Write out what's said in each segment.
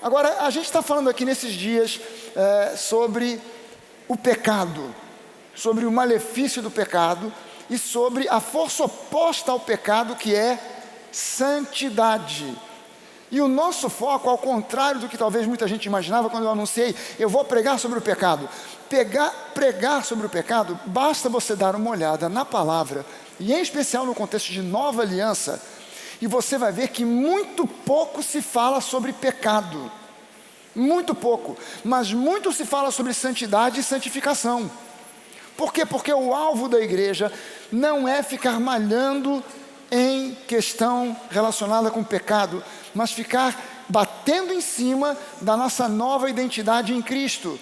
Agora, a gente está falando aqui nesses dias sobre o pecado, sobre o malefício do pecado e sobre a força oposta ao pecado, que é santidade. E o nosso foco, ao contrário do que talvez muita gente imaginava quando eu anunciei, eu vou pregar sobre o pecado. Pregar sobre o pecado, basta você dar uma olhada na palavra, e em especial no contexto de nova aliança, e você vai ver que muito pouco se fala sobre pecado. Muito pouco, mas muito se fala sobre santidade e santificação. Por quê? Porque o alvo da igreja não é ficar malhando em questão relacionada com o pecado, mas ficar batendo em cima da nossa nova identidade em Cristo.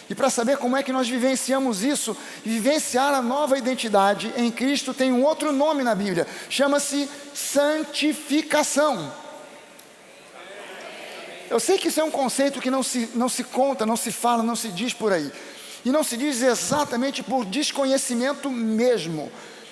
E para saber como é que nós vivenciamos isso, vivenciar a nova identidade em Cristo tem um outro nome na Bíblia, chama-se santificação. Eu sei que isso é um conceito que não se conta, não se fala, não se diz por aí. E não se diz exatamente por desconhecimento mesmo.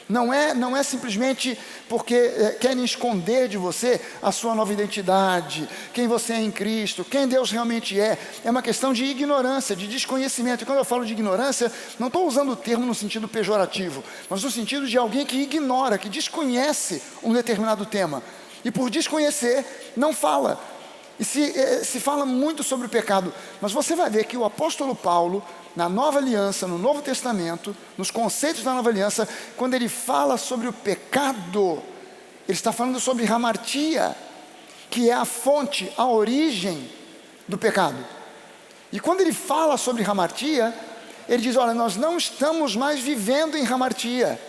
Não é simplesmente porque querem esconder de você a sua nova identidade, quem você é em Cristo, quem Deus realmente é. É uma questão de ignorância, de desconhecimento. E quando eu falo de ignorância, não estou usando o termo no sentido pejorativo, mas no sentido de alguém que ignora, que desconhece um determinado tema. E por desconhecer, não fala. E se fala muito sobre o pecado, mas você vai ver que o apóstolo Paulo, na Nova Aliança, no Novo Testamento, nos conceitos da Nova Aliança, quando ele fala sobre o pecado, ele está falando sobre hamartia, que é a fonte, a origem do pecado. E quando ele fala sobre hamartia, ele diz, olha, nós não estamos mais vivendo em hamartia.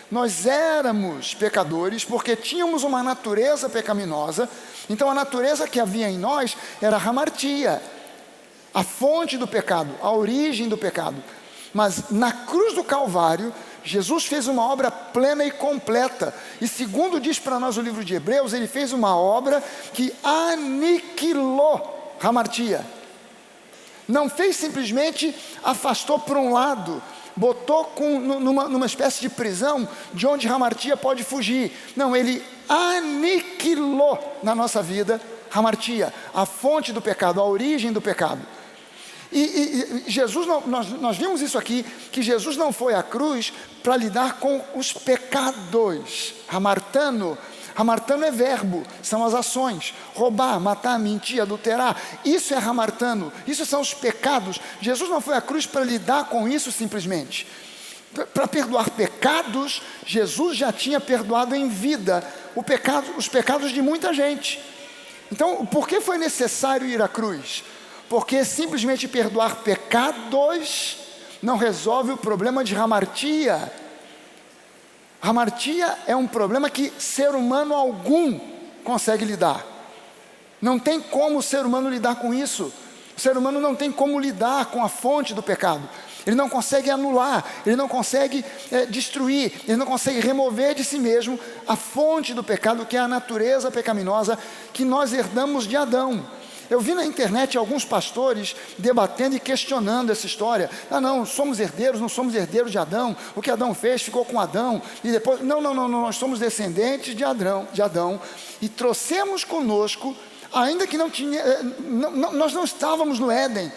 Nós éramos pecadores porque tínhamos uma natureza pecaminosa. Então a natureza que havia em nós era hamartia, a fonte do pecado, a origem do pecado. Mas na cruz do Calvário, Jesus fez uma obra plena e completa. E segundo diz para nós o livro de Hebreus, ele fez uma obra que aniquilou hamartia. Não fez simplesmente, afastou para um lado, botou numa espécie de prisão de onde hamartia pode fugir. Não, ele aniquilou na nossa vida hamartia, a fonte do pecado, a origem do pecado. E Jesus, nós vimos isso aqui, que Jesus não foi à cruz para lidar com os pecados. Hamartano é verbo, são as ações, roubar, matar, mentir, adulterar, isso é hamartano, isso são os pecados. Jesus não foi à cruz para lidar com isso simplesmente. Para perdoar pecados, Jesus já tinha perdoado em vida os pecados de muita gente. Então, por que foi necessário ir à cruz? Porque simplesmente perdoar pecados não resolve o problema de hamartia. Hamartia é um problema que ser humano algum consegue lidar. Não tem como o ser humano lidar com isso. O ser humano não tem como lidar com a fonte do pecado. Ele não consegue anular, ele não consegue destruir, ele não consegue remover de si mesmo a fonte do pecado, que é a natureza pecaminosa que nós herdamos de Adão. Eu vi na internet alguns pastores debatendo e questionando essa história. Não, somos herdeiros, não somos herdeiros de Adão. O que Adão fez ficou com Adão. E depois, não, nós somos descendentes de Adão. E trouxemos conosco, ainda que nós não estávamos no Éden.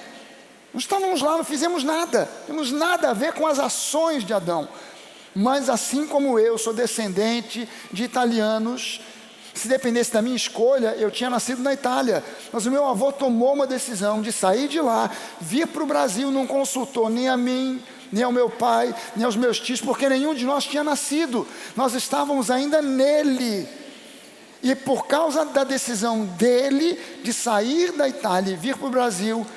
Não estávamos lá, não fizemos nada. Não temos nada a ver com as ações de Adão. Mas assim como eu sou descendente de italianos, se dependesse da minha escolha, eu tinha nascido na Itália. Mas o meu avô tomou uma decisão de sair de lá, vir para o Brasil, não consultou nem a mim, nem ao meu pai, nem aos meus tios, porque nenhum de nós tinha nascido. Nós estávamos ainda nele. E por causa da decisão dele de sair da Itália e vir para o Brasil,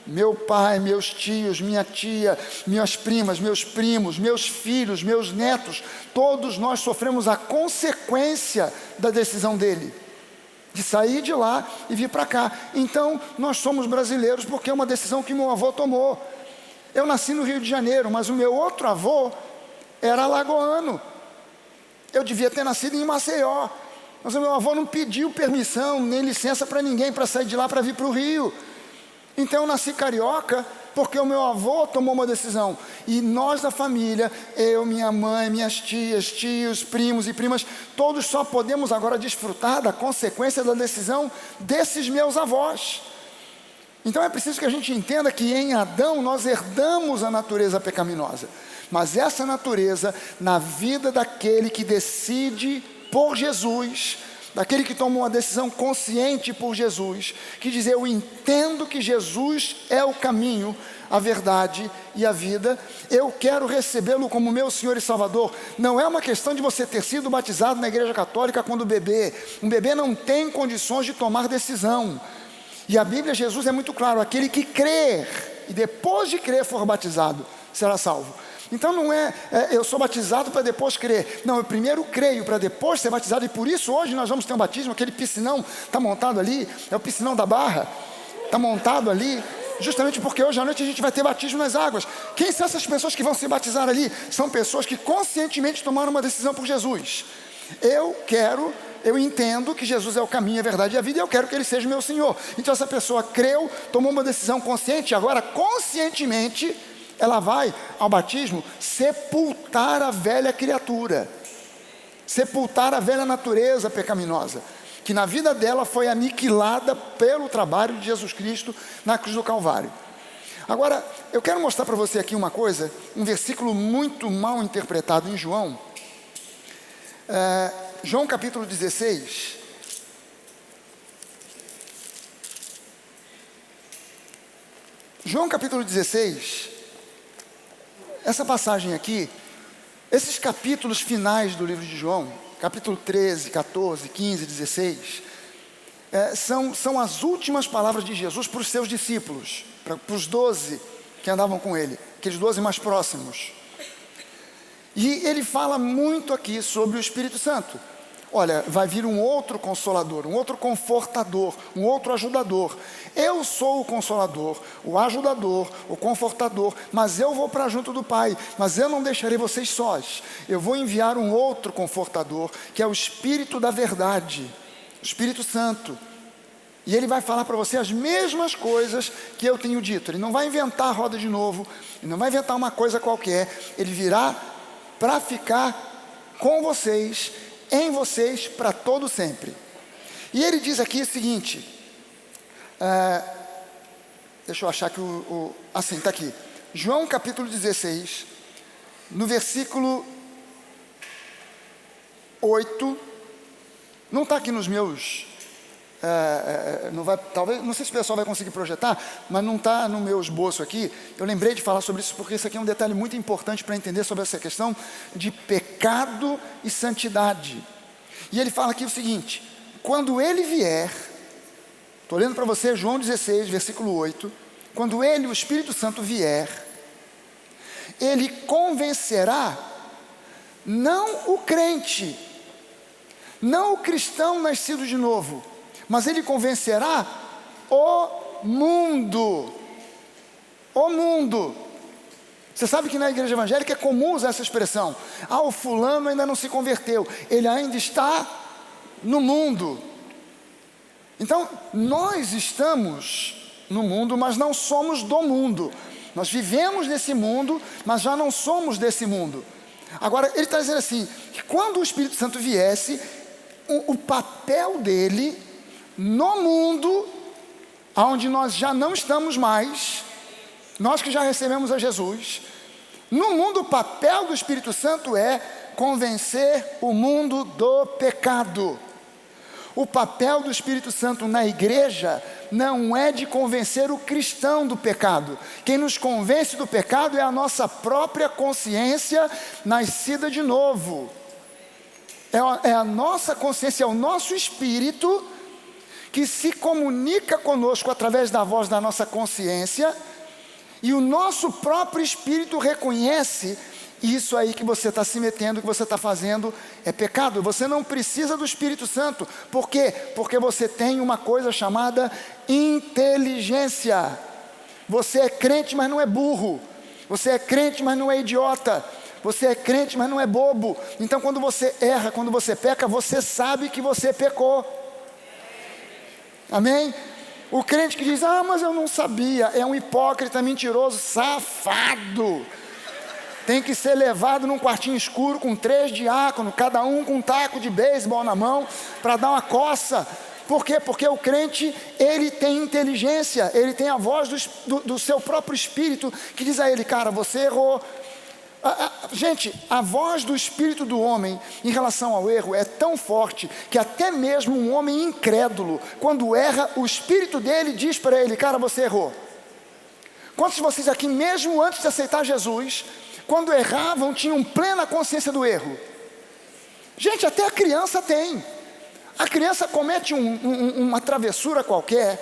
meu pai, meus tios, minha tia, minhas primas, meus primos, meus filhos, meus netos, todos nós sofremos a consequência da decisão dele, de sair de lá e vir para cá. Então, nós somos brasileiros porque é uma decisão que meu avô tomou. Eu nasci no Rio de Janeiro, mas o meu outro avô era alagoano. Eu devia ter nascido em Maceió, mas o meu avô não pediu permissão, nem licença para ninguém para sair de lá para vir para o Rio. Então eu nasci carioca porque o meu avô tomou uma decisão. E nós da família, eu, minha mãe, minhas tias, tios, primos e primas, todos só podemos agora desfrutar da consequência da decisão desses meus avós. Então é preciso que a gente entenda que em Adão nós herdamos a natureza pecaminosa. Mas essa natureza, na vida daquele que decide por Jesus, daquele que toma uma decisão consciente por Jesus, que diz: eu entendo que Jesus é o caminho, a verdade e a vida, eu quero recebê-lo como meu Senhor e Salvador. Não é uma questão de você ter sido batizado na igreja católica quando bebê. Um bebê não tem condições de tomar decisão. E a Bíblia, Jesus é muito claro: aquele que crer e depois de crer for batizado, será salvo. Então não é eu sou batizado para depois crer. Não, eu primeiro creio para depois ser batizado. E por isso hoje nós vamos ter um batismo. Aquele piscinão está montado ali, é o piscinão da Barra, está montado ali, justamente porque hoje à noite a gente vai ter batismo nas águas. Quem são essas pessoas que vão se batizar ali? São pessoas que conscientemente tomaram uma decisão por Jesus. Eu entendo que Jesus é o caminho, a verdade e a vida, e eu quero que Ele seja o meu Senhor. Então essa pessoa creu, tomou uma decisão consciente, agora conscientemente ela vai ao batismo sepultar a velha criatura, sepultar a velha natureza pecaminosa, que na vida dela foi aniquilada pelo trabalho de Jesus Cristo na cruz do Calvário. Agora, eu quero mostrar para você aqui uma coisa, um versículo muito mal interpretado em João. João capítulo 16. João capítulo 16. Essa passagem aqui, esses capítulos finais do livro de João, capítulo 13, 14, 15, 16, são as últimas palavras de Jesus para os seus discípulos, para os 12 que andavam com ele, aqueles 12 mais próximos. E ele fala muito aqui sobre o Espírito Santo. Olha, vai vir um outro consolador, um outro confortador, um outro ajudador. Eu sou o consolador, o ajudador, o confortador, mas eu vou para junto do Pai, mas eu não deixarei vocês sós. Eu vou enviar um outro confortador, que é o Espírito da verdade, o Espírito Santo. E ele vai falar para você as mesmas coisas que eu tenho dito. Ele não vai inventar a roda de novo, ele não vai inventar uma coisa qualquer. Ele virá para ficar com vocês, em vocês, para todo sempre. E ele diz aqui o seguinte, deixa eu achar que assim, está aqui, João capítulo 16, no versículo 8, não está aqui nos meus, não vai, talvez, não sei se o pessoal vai conseguir projetar, mas não está no meu esboço aqui. Eu lembrei de falar sobre isso porque isso aqui é um detalhe muito importante para entender sobre essa questão de pecado e santidade. E ele fala aqui o seguinte: quando ele vier, estou lendo para você João 16, versículo 8, quando ele, o Espírito Santo, vier, ele convencerá não o crente, não o cristão nascido de novo, mas ele convencerá o mundo. O mundo. Você sabe que na igreja evangélica é comum usar essa expressão: o fulano ainda não se converteu, ele ainda está no mundo. Então, nós estamos no mundo, mas não somos do mundo. Nós vivemos nesse mundo, mas já não somos desse mundo. Agora, ele está dizendo assim, que quando o Espírito Santo viesse, o papel dele no mundo, onde nós já não estamos mais, nós que já recebemos a Jesus, no mundo o papel do Espírito Santo é convencer o mundo do pecado. O papel do Espírito Santo na igreja não é de convencer o cristão do pecado. Quem nos convence do pecado é a nossa própria consciência nascida de novo. É a nossa consciência, é o nosso espírito que se comunica conosco através da voz da nossa consciência, e o nosso próprio espírito reconhece: isso aí que você está se metendo, que você está fazendo é pecado. Você não precisa do Espírito Santo. Por quê? Porque você tem uma coisa chamada inteligência. Você é crente, mas não é burro. Você é crente, mas não é idiota. Você é crente, mas não é bobo. Então quando você erra, quando você peca, você sabe que você pecou. Amém? O crente que diz: mas eu não sabia, é um hipócrita, mentiroso, safado. Tem que ser levado num quartinho escuro com 3 diáconos, cada um com um taco de beisebol na mão, para dar uma coça. Por quê? Porque o crente, ele tem inteligência, ele tem a voz do seu próprio espírito, que diz a ele, cara, você errou. Gente, a voz do espírito do homem em relação ao erro é tão forte, que até mesmo um homem incrédulo, quando erra, o espírito dele diz para ele, cara, você errou. Quantos de vocês aqui, mesmo antes de aceitar Jesus, quando erravam, tinham plena consciência do erro? Gente, até a criança tem. A criança comete uma travessura qualquer,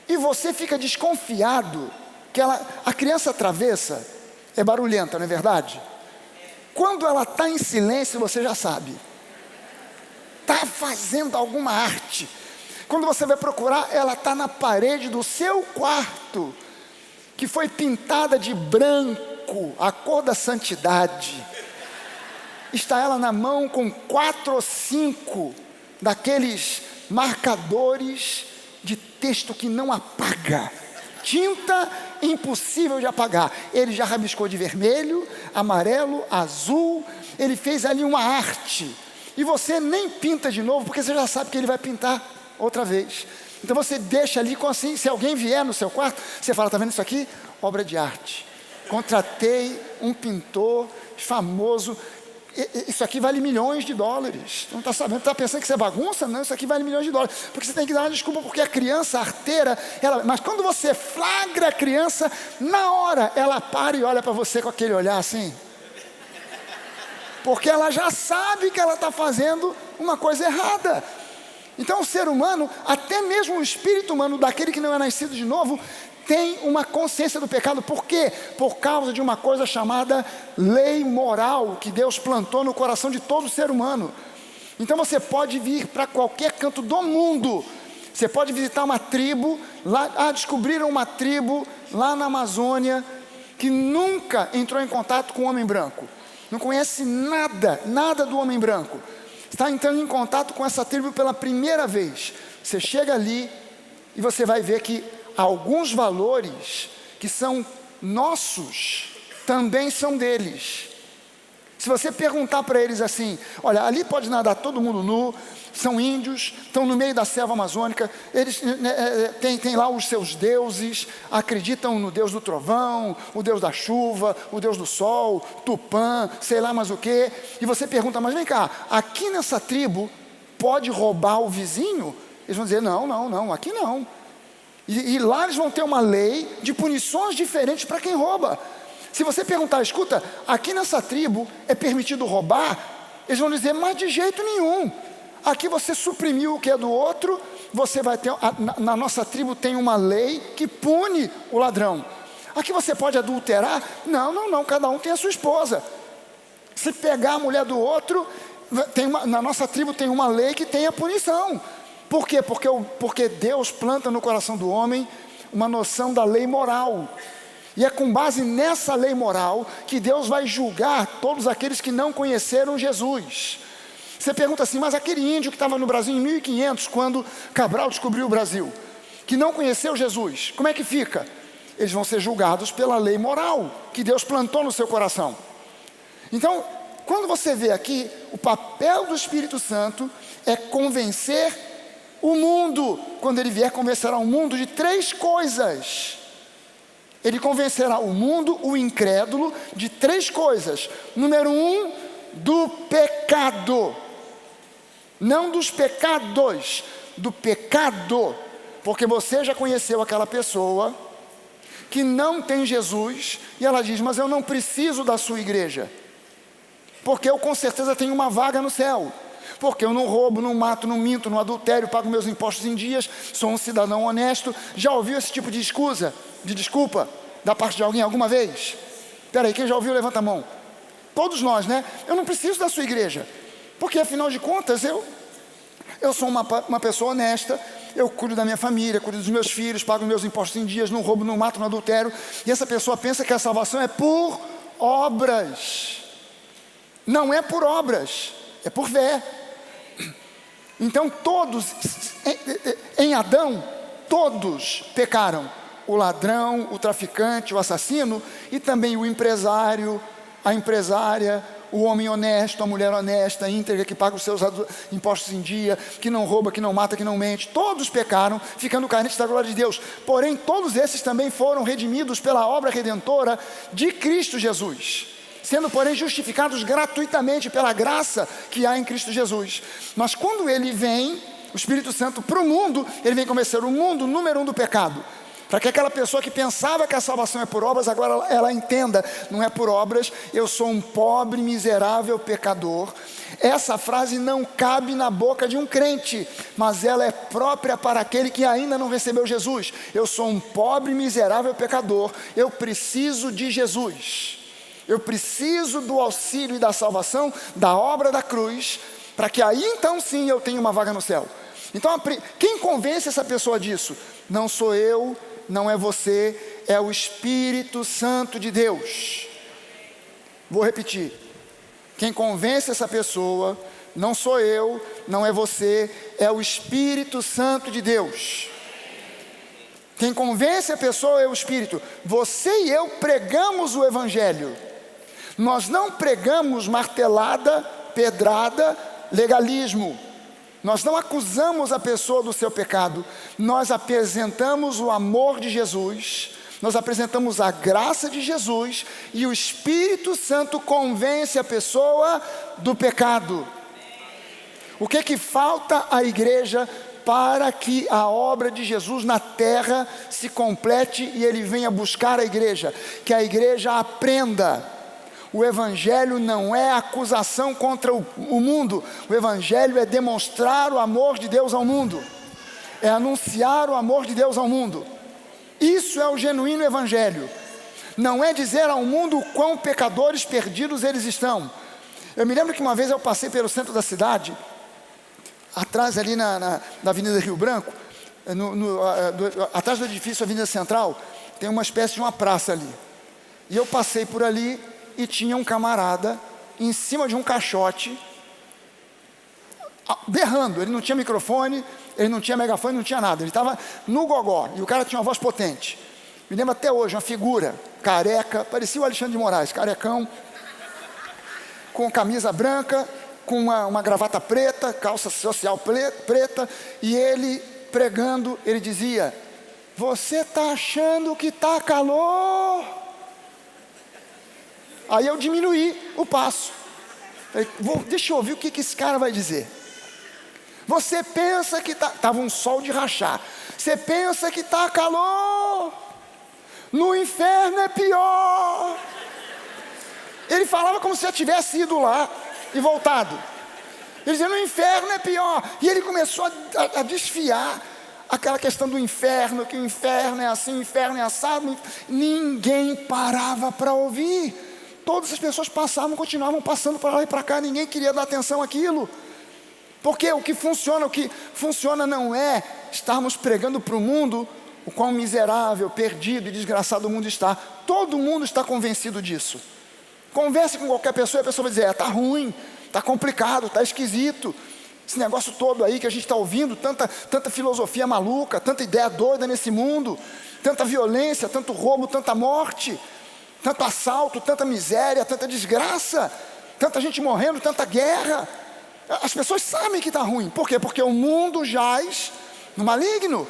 e você fica desconfiado que a criança travessa, é barulhenta, não é verdade? Quando ela está em silêncio, você já sabe. Está fazendo alguma arte. Quando você vai procurar, ela está na parede do seu quarto, que foi pintada de branco, a cor da santidade. Está ela na mão com 4 ou 5 daqueles marcadores de texto que não apaga. Tinta impossível de apagar. Ele já rabiscou de vermelho, amarelo, azul. Ele fez ali uma arte. E você nem pinta de novo, porque você já sabe que ele vai pintar outra vez. Então você deixa ali com assim, se alguém vier no seu quarto, você fala, tá vendo isso aqui? Obra de arte. Contratei um pintor famoso. Isso aqui vale milhões de dólares. Não está sabendo, está pensando que isso é bagunça? Não, isso aqui vale milhões de dólares. Porque você tem que dar uma desculpa, porque a criança arteira, mas quando você flagra a criança, na hora ela para e olha para você com aquele olhar assim. Porque ela já sabe que ela está fazendo uma coisa errada. Então o ser humano, até mesmo o espírito humano daquele que não é nascido de novo, tem uma consciência do pecado. Por quê? Por causa de uma coisa chamada lei moral, que Deus plantou no coração de todo ser humano. Então você pode vir para qualquer canto do mundo, você pode visitar uma tribo, descobriram uma tribo lá na Amazônia, que nunca entrou em contato com o homem branco, não conhece nada do homem branco, está entrando em contato com essa tribo pela primeira vez. Você chega ali e você vai ver que alguns valores que são nossos, também são deles. Se você perguntar para eles assim, olha, ali pode nadar todo mundo nu, são índios, estão no meio da selva amazônica, eles têm lá os seus deuses, acreditam no Deus do trovão, o Deus da chuva, o Deus do sol, Tupã, sei lá mais o que, e você pergunta, mas vem cá, aqui nessa tribo, pode roubar o vizinho? Eles vão dizer, não, aqui não. E lá eles vão ter uma lei de punições diferentes para quem rouba. Se você perguntar, escuta, aqui nessa tribo é permitido roubar? Eles vão dizer, mas de jeito nenhum. Aqui você suprimiu o que é do outro, você vai ter, na nossa tribo tem uma lei que pune o ladrão. Aqui você pode adulterar? Não, cada um tem a sua esposa. Se pegar a mulher do outro, na nossa tribo tem uma lei que tem a punição. Por quê? Porque Deus planta no coração do homem uma noção da lei moral. E é com base nessa lei moral que Deus vai julgar todos aqueles que não conheceram Jesus. Você pergunta assim, mas aquele índio que estava no Brasil em 1500, quando Cabral descobriu o Brasil, que não conheceu Jesus, como é que fica? Eles vão ser julgados pela lei moral que Deus plantou no seu coração. Então, quando você vê aqui, o papel do Espírito Santo é convencer o mundo. Quando ele vier, convencerá o mundo de 3 coisas. Ele convencerá o mundo, o incrédulo, de 3 coisas. Número 1, do pecado. Não dos pecados, do pecado. Porque você já conheceu aquela pessoa que não tem Jesus, e ela diz, mas eu não preciso da sua igreja, porque eu com certeza tenho uma vaga no céu. Porque eu não roubo, não mato, não minto, não adultério, pago meus impostos em dias, sou um cidadão honesto. Já ouviu esse tipo de desculpa, da parte de alguém alguma vez? Espera aí, quem já ouviu, levanta a mão. Todos nós, né? Eu não preciso da sua igreja, porque afinal de contas, eu sou uma pessoa honesta, eu cuido da minha família, cuido dos meus filhos, pago meus impostos em dias, não roubo, não mato, não adultério. E essa pessoa pensa que a salvação é por obras. Não é por obras, é por fé. Então todos, em Adão, todos pecaram. O ladrão, o traficante, o assassino, e também o empresário, a empresária, o homem honesto, a mulher honesta, íntegra, que paga os seus impostos em dia, que não rouba, que não mata, que não mente. Todos pecaram, ficando carentes da glória de Deus. Porém, todos esses também foram redimidos pela obra redentora de Cristo Jesus, sendo, porém, justificados gratuitamente pela graça que há em Cristo Jesus. Mas quando ele vem, o Espírito Santo, para o mundo, ele vem convencer o mundo, número 1, do pecado. Para que aquela pessoa que pensava que a salvação é por obras, agora ela entenda, não é por obras, eu sou um pobre, miserável pecador. Essa frase não cabe na boca de um crente, mas ela é própria para aquele que ainda não recebeu Jesus. Eu sou um pobre, miserável pecador, eu preciso de Jesus. Eu preciso do auxílio e da salvação, da obra da cruz, para que aí então sim eu tenha uma vaga no céu. Então quem convence essa pessoa disso? Não sou eu, não é você, é o Espírito Santo de Deus. Vou repetir. Quem convence essa pessoa, não sou eu, não é você, é o Espírito Santo de Deus. Quem convence a pessoa é o Espírito. Você e eu pregamos o Evangelho. Nós não pregamos martelada, pedrada, legalismo. Nós não acusamos a pessoa do seu pecado. Nós apresentamos o amor de Jesus, nós apresentamos a graça de Jesus, e o Espírito Santo convence a pessoa do pecado. O que falta à igreja para que a obra de Jesus na terra se complete e ele venha buscar a igreja? Que a igreja aprenda. O Evangelho não é acusação contra o mundo. O Evangelho é demonstrar o amor de Deus ao mundo. É anunciar o amor de Deus ao mundo. Isso é o genuíno Evangelho. Não é dizer ao mundo o quão pecadores perdidos eles estão. Eu me lembro que uma vez eu passei pelo centro da cidade, atrás ali na Avenida Rio Branco, atrás do edifício Avenida Central, tem uma espécie de uma praça ali. E eu passei por ali e tinha um camarada em cima de um caixote, berrando. Ele não tinha microfone, ele não tinha megafone, não tinha nada. Ele estava no gogó, e o cara tinha uma voz potente. Me lembro até hoje, uma figura, careca, parecia o Alexandre de Moraes, carecão, com camisa branca, com uma gravata preta, calça social preta, e ele pregando, ele dizia: você está achando que está calor? Aí eu diminuí o passo. Falei, deixa eu ouvir o que esse cara vai dizer. Você pensa que estava um sol de rachar. Você pensa que está calor? No inferno é pior. Ele falava como se já tivesse ido lá e voltado. Ele dizia, no inferno é pior. E ele começou a desfiar aquela questão do inferno, que o inferno é assim, o inferno é assado. Ninguém parava para ouvir. Todas as pessoas passavam, continuavam passando para lá e para cá. Ninguém queria dar atenção àquilo. Porque o que funciona não é estarmos pregando para o mundo o quão miserável, perdido e desgraçado o mundo está. Todo mundo está convencido disso. Converse com qualquer pessoa e a pessoa vai dizer, está ruim, está complicado, está esquisito. Esse negócio todo aí que a gente está ouvindo, tanta filosofia maluca, tanta ideia doida nesse mundo, tanta violência, tanto roubo, tanta morte, tanto assalto, tanta miséria, tanta desgraça, tanta gente morrendo, tanta guerra. As pessoas sabem que está ruim. Por quê? Porque o mundo jaz no maligno.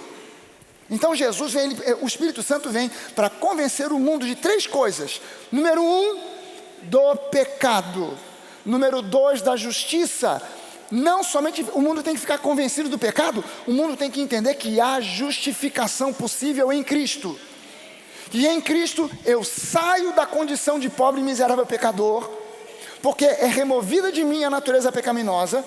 Então Jesus vem, o Espírito Santo vem para convencer o mundo de 3 coisas. Número 1, do pecado. Número 2, da justiça. Não somente o mundo tem que ficar convencido do pecado, o mundo tem que entender que há justificação possível em Cristo. E em Cristo eu saio da condição de pobre e miserável pecador, porque é removida de mim a natureza pecaminosa,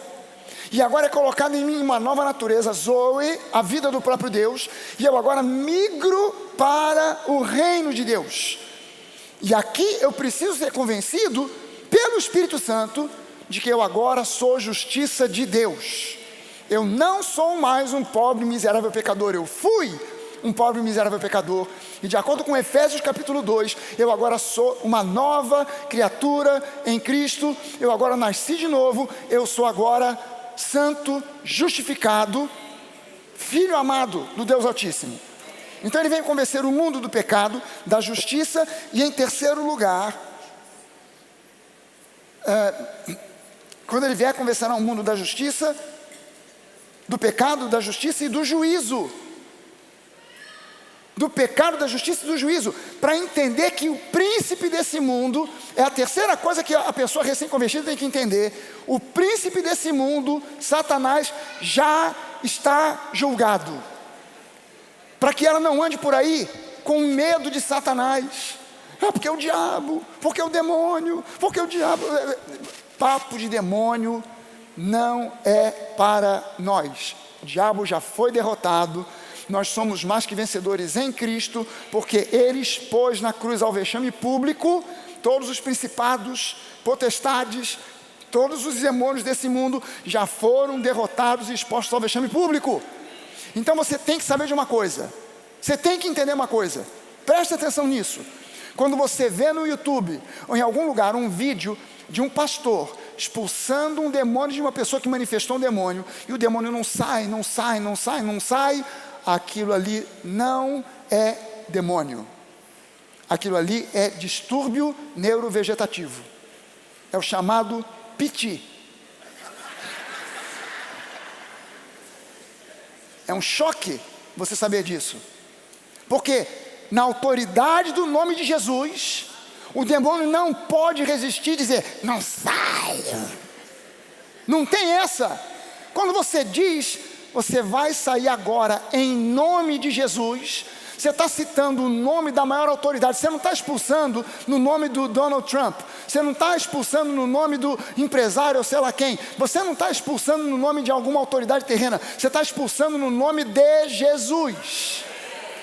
e agora é colocada em mim uma nova natureza, Zoe, a vida do próprio Deus, e eu agora migro para o reino de Deus. E aqui eu preciso ser convencido pelo Espírito Santo de que eu agora sou justiça de Deus. Eu não sou mais um pobre e miserável pecador, eu fui um pobre e miserável pecador, e de acordo com Efésios capítulo 2, eu agora sou uma nova criatura em Cristo, eu agora nasci de novo, eu sou agora santo, justificado, filho amado do Deus Altíssimo. Então ele vem convencer o mundo do pecado, da justiça, e em terceiro lugar, quando ele vier, convencerá o mundo da justiça, do pecado, da justiça e do juízo. Do pecado, da justiça e do juízo, para entender que o príncipe desse mundo, é a terceira coisa que a pessoa recém-convertida tem que entender: o príncipe desse mundo, Satanás, já está julgado, para que ela não ande por aí com medo de Satanás. Porque é o diabo, porque é o demônio, porque é o diabo. Papo de demônio não é para nós. O diabo já foi derrotado. Nós somos mais que vencedores em Cristo, porque Ele expôs na cruz ao vexame público todos os principados, potestades, todos os demônios desse mundo já foram derrotados e expostos ao vexame público. Então você tem que saber de uma coisa, você tem que entender uma coisa, preste atenção nisso. Quando você vê no YouTube ou em algum lugar um vídeo de um pastor expulsando um demônio de uma pessoa que manifestou um demônio, e o demônio não sai, aquilo ali não é demônio. Aquilo ali é distúrbio neurovegetativo. É o chamado piti. É um choque você saber disso. Porque na autoridade do nome de Jesus, o demônio não pode resistir e dizer: não saia. Não tem essa. Quando você diz: você vai sair agora em nome de Jesus, você está citando o nome da maior autoridade. Você não está expulsando no nome do Donald Trump, você não está expulsando no nome do empresário ou sei lá quem, você não está expulsando no nome de alguma autoridade terrena, você está expulsando no nome de Jesus.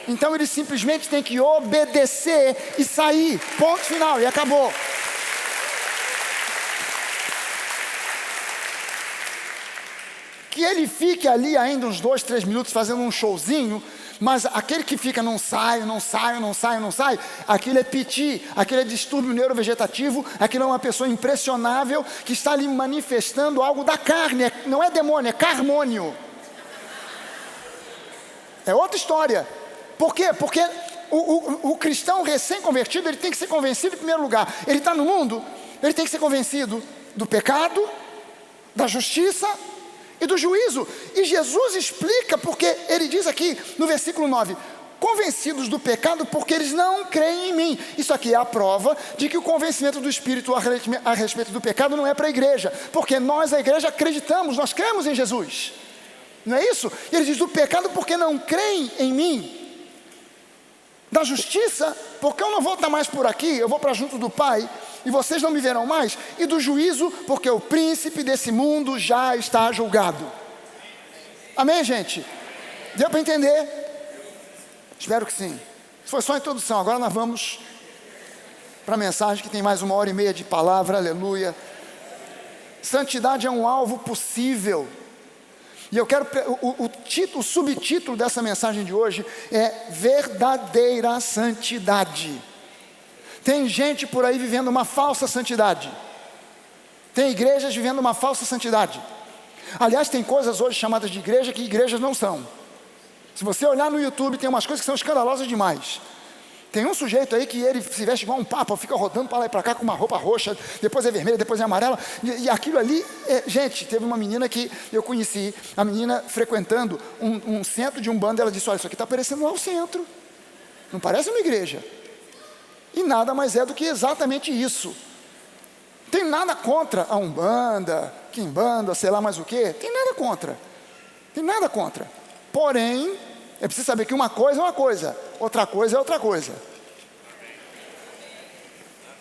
Então ele simplesmente tem que obedecer e sair, ponto final, e acabou. Que ele fique ali ainda uns 2, 3 minutos fazendo um showzinho, mas aquele que fica não sai, aquilo é piti, aquilo é distúrbio neurovegetativo, aquilo é uma pessoa impressionável que está ali manifestando algo da carne, não é demônio, é carmônio. É outra história. Por quê? Porque o cristão recém-convertido, ele tem que ser convencido em primeiro lugar. Ele está no mundo, ele tem que ser convencido do pecado, da justiça e do juízo. E Jesus explica, porque ele diz aqui no versículo 9: convencidos do pecado porque eles não creem em mim. Isso aqui é a prova de que o convencimento do Espírito a respeito do pecado não é para a igreja, porque nós, a igreja, acreditamos, nós cremos em Jesus, não é isso? E ele diz: do pecado porque não creem em mim, da justiça porque eu não vou estar mais por aqui, eu vou para junto do Pai e vocês não me verão mais, e do juízo porque o príncipe desse mundo já está julgado. Amém, gente? Deu para entender? Espero que sim. Isso foi só a introdução. Agora nós vamos para a mensagem, que tem mais 1h30 de palavra. Aleluia. Santidade é um alvo possível. E eu quero, o subtítulo dessa mensagem de hoje é verdadeira santidade. Tem gente por aí vivendo uma falsa santidade. Tem igrejas vivendo uma falsa santidade. Aliás, tem coisas hoje chamadas de igreja que igrejas não são. Se você olhar no YouTube, tem umas coisas que são escandalosas demais. Tem um sujeito aí que ele se veste igual um papa, fica rodando para lá e para cá com uma roupa roxa, depois é vermelha, depois é amarela, e aquilo ali, gente, teve uma menina que eu conheci, a menina frequentando um centro de Umbanda, ela disse: olha, isso aqui está parecendo lá o centro, não parece uma igreja, e nada mais é do que exatamente isso. Tem nada contra a Umbanda, Quimbanda, sei lá mais o que, tem nada contra, porém, é preciso saber que uma coisa é uma coisa, outra coisa é outra coisa.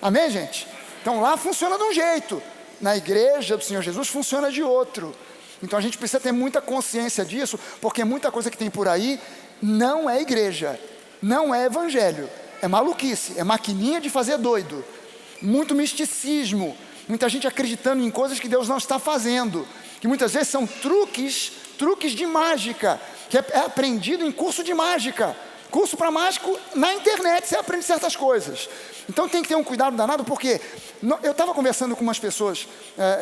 Amém, gente? Então lá funciona de um jeito, na igreja do Senhor Jesus funciona de outro. Então a gente precisa ter muita consciência disso, porque muita coisa que tem por aí não é igreja, não é evangelho, é maluquice, é maquininha de fazer doido, muito misticismo, muita gente acreditando em coisas que Deus não está fazendo, que muitas vezes são truques de mágica, que é aprendido em curso de mágica, curso para mágico na internet, você aprende certas coisas. Então tem que ter um cuidado danado, porque eu estava conversando com umas pessoas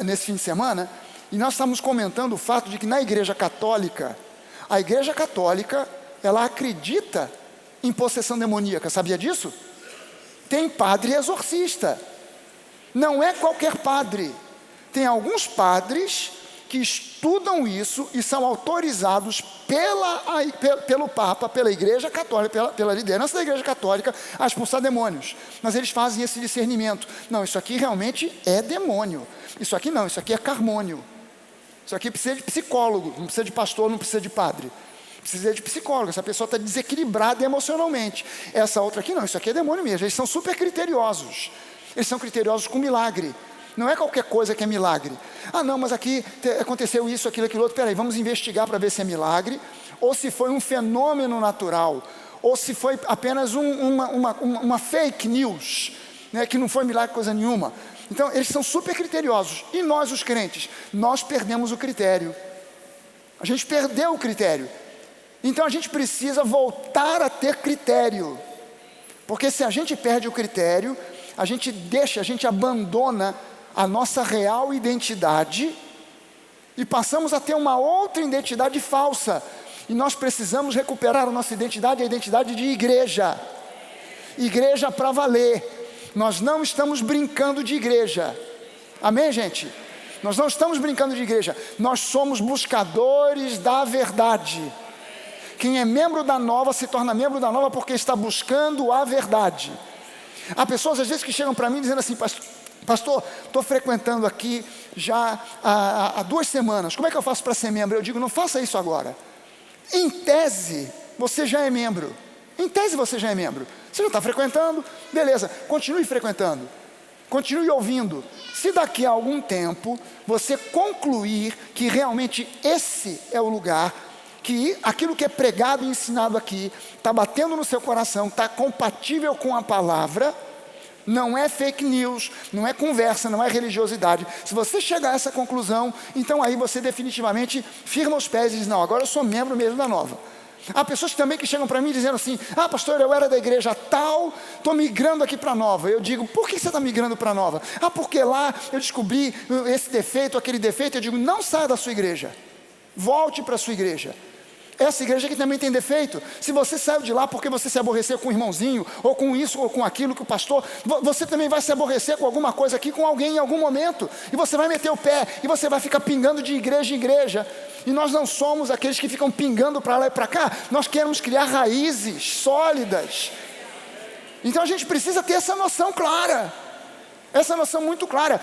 nesse fim de semana, e nós estávamos comentando o fato de que na igreja católica, a igreja católica, ela acredita em possessão demoníaca, sabia disso? Tem padre exorcista. Não é qualquer padre. Tem alguns padres que estudam isso e são autorizados pelo Papa, pela Igreja Católica, pela liderança da Igreja Católica, a expulsar demônios. Mas eles fazem esse discernimento. Não, isso aqui realmente é demônio. Isso aqui não, isso aqui é carmônio. Isso aqui precisa de psicólogo, não precisa de pastor, não precisa de padre. Precisa de psicólogo, essa pessoa está desequilibrada emocionalmente. Essa outra aqui não, isso aqui é demônio mesmo. Eles são super criteriosos. Eles são criteriosos com milagre. Não é qualquer coisa que é milagre. Ah não, mas aqui aconteceu isso, aquilo, aquilo outro. Peraí, vamos investigar para ver se é milagre, ou se foi um fenômeno natural, ou se foi apenas uma fake news, né, que não foi milagre coisa nenhuma. Então eles são super criteriosos. E nós os crentes, nós perdemos o critério. A gente perdeu o critério. Então a gente precisa voltar a ter critério. Porque se a gente perde o critério, a gente abandona a nossa real identidade e passamos a ter uma outra identidade falsa. E nós precisamos recuperar a nossa identidade, a identidade de igreja. Igreja para valer. Nós não estamos brincando de igreja. Amém, gente? Nós não estamos brincando de igreja. Nós somos buscadores da verdade. Quem é membro da Nova se torna membro da Nova porque está buscando a verdade. Há pessoas às vezes que chegam para mim dizendo assim: pastor, estou frequentando aqui já há 2 semanas, como é que eu faço para ser membro? Eu digo: não faça isso agora. Em tese, você já é membro. Em tese você já é membro. Você já está frequentando, beleza, continue frequentando. Continue ouvindo. Se daqui a algum tempo você concluir que realmente esse é o lugar, que aquilo que é pregado e ensinado aqui está batendo no seu coração, está compatível com a palavra, não é fake news, não é conversa, não é religiosidade. Se você chegar a essa conclusão, então aí você definitivamente firma os pés e diz: não, agora eu sou membro mesmo da Nova. Há pessoas também que chegam para mim dizendo assim: ah pastor, eu era da igreja tal, estou migrando aqui para a Nova. Eu digo: por que você está migrando para a Nova? Ah, porque lá eu descobri esse defeito, aquele defeito. Eu digo: não saia da sua igreja, volte para a sua igreja. Essa igreja que também tem defeito. Se você saiu de lá porque você se aborreceu com o irmãozinho, ou com isso, ou com aquilo que o pastor, você também vai se aborrecer com alguma coisa aqui, com alguém em algum momento, e você vai meter o pé, e você vai ficar pingando de igreja em igreja. E nós não somos aqueles que ficam pingando para lá e para cá. Nós queremos criar raízes sólidas. Então a gente precisa ter essa noção clara, essa noção muito clara.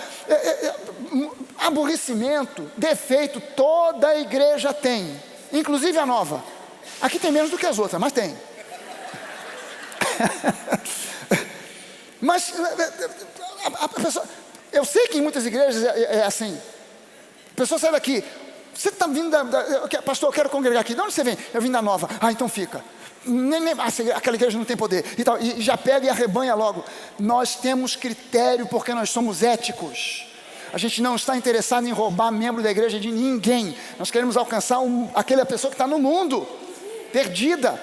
Aborrecimento, defeito, toda a igreja tem, inclusive a Nova. Aqui tem menos do que as outras, mas tem. Mas a pessoa, eu sei que em muitas igrejas é assim. A pessoa sai daqui: você está vindo pastor, eu quero congregar aqui. De onde você vem? Eu vim da Nova. Ah, então fica. Aquela igreja não tem poder e tal, e já pega e arrebanha logo. Nós temos critério porque nós somos éticos. A gente não está interessado em roubar membro da igreja de ninguém. Nós queremos alcançar aquela pessoa que está no mundo, perdida.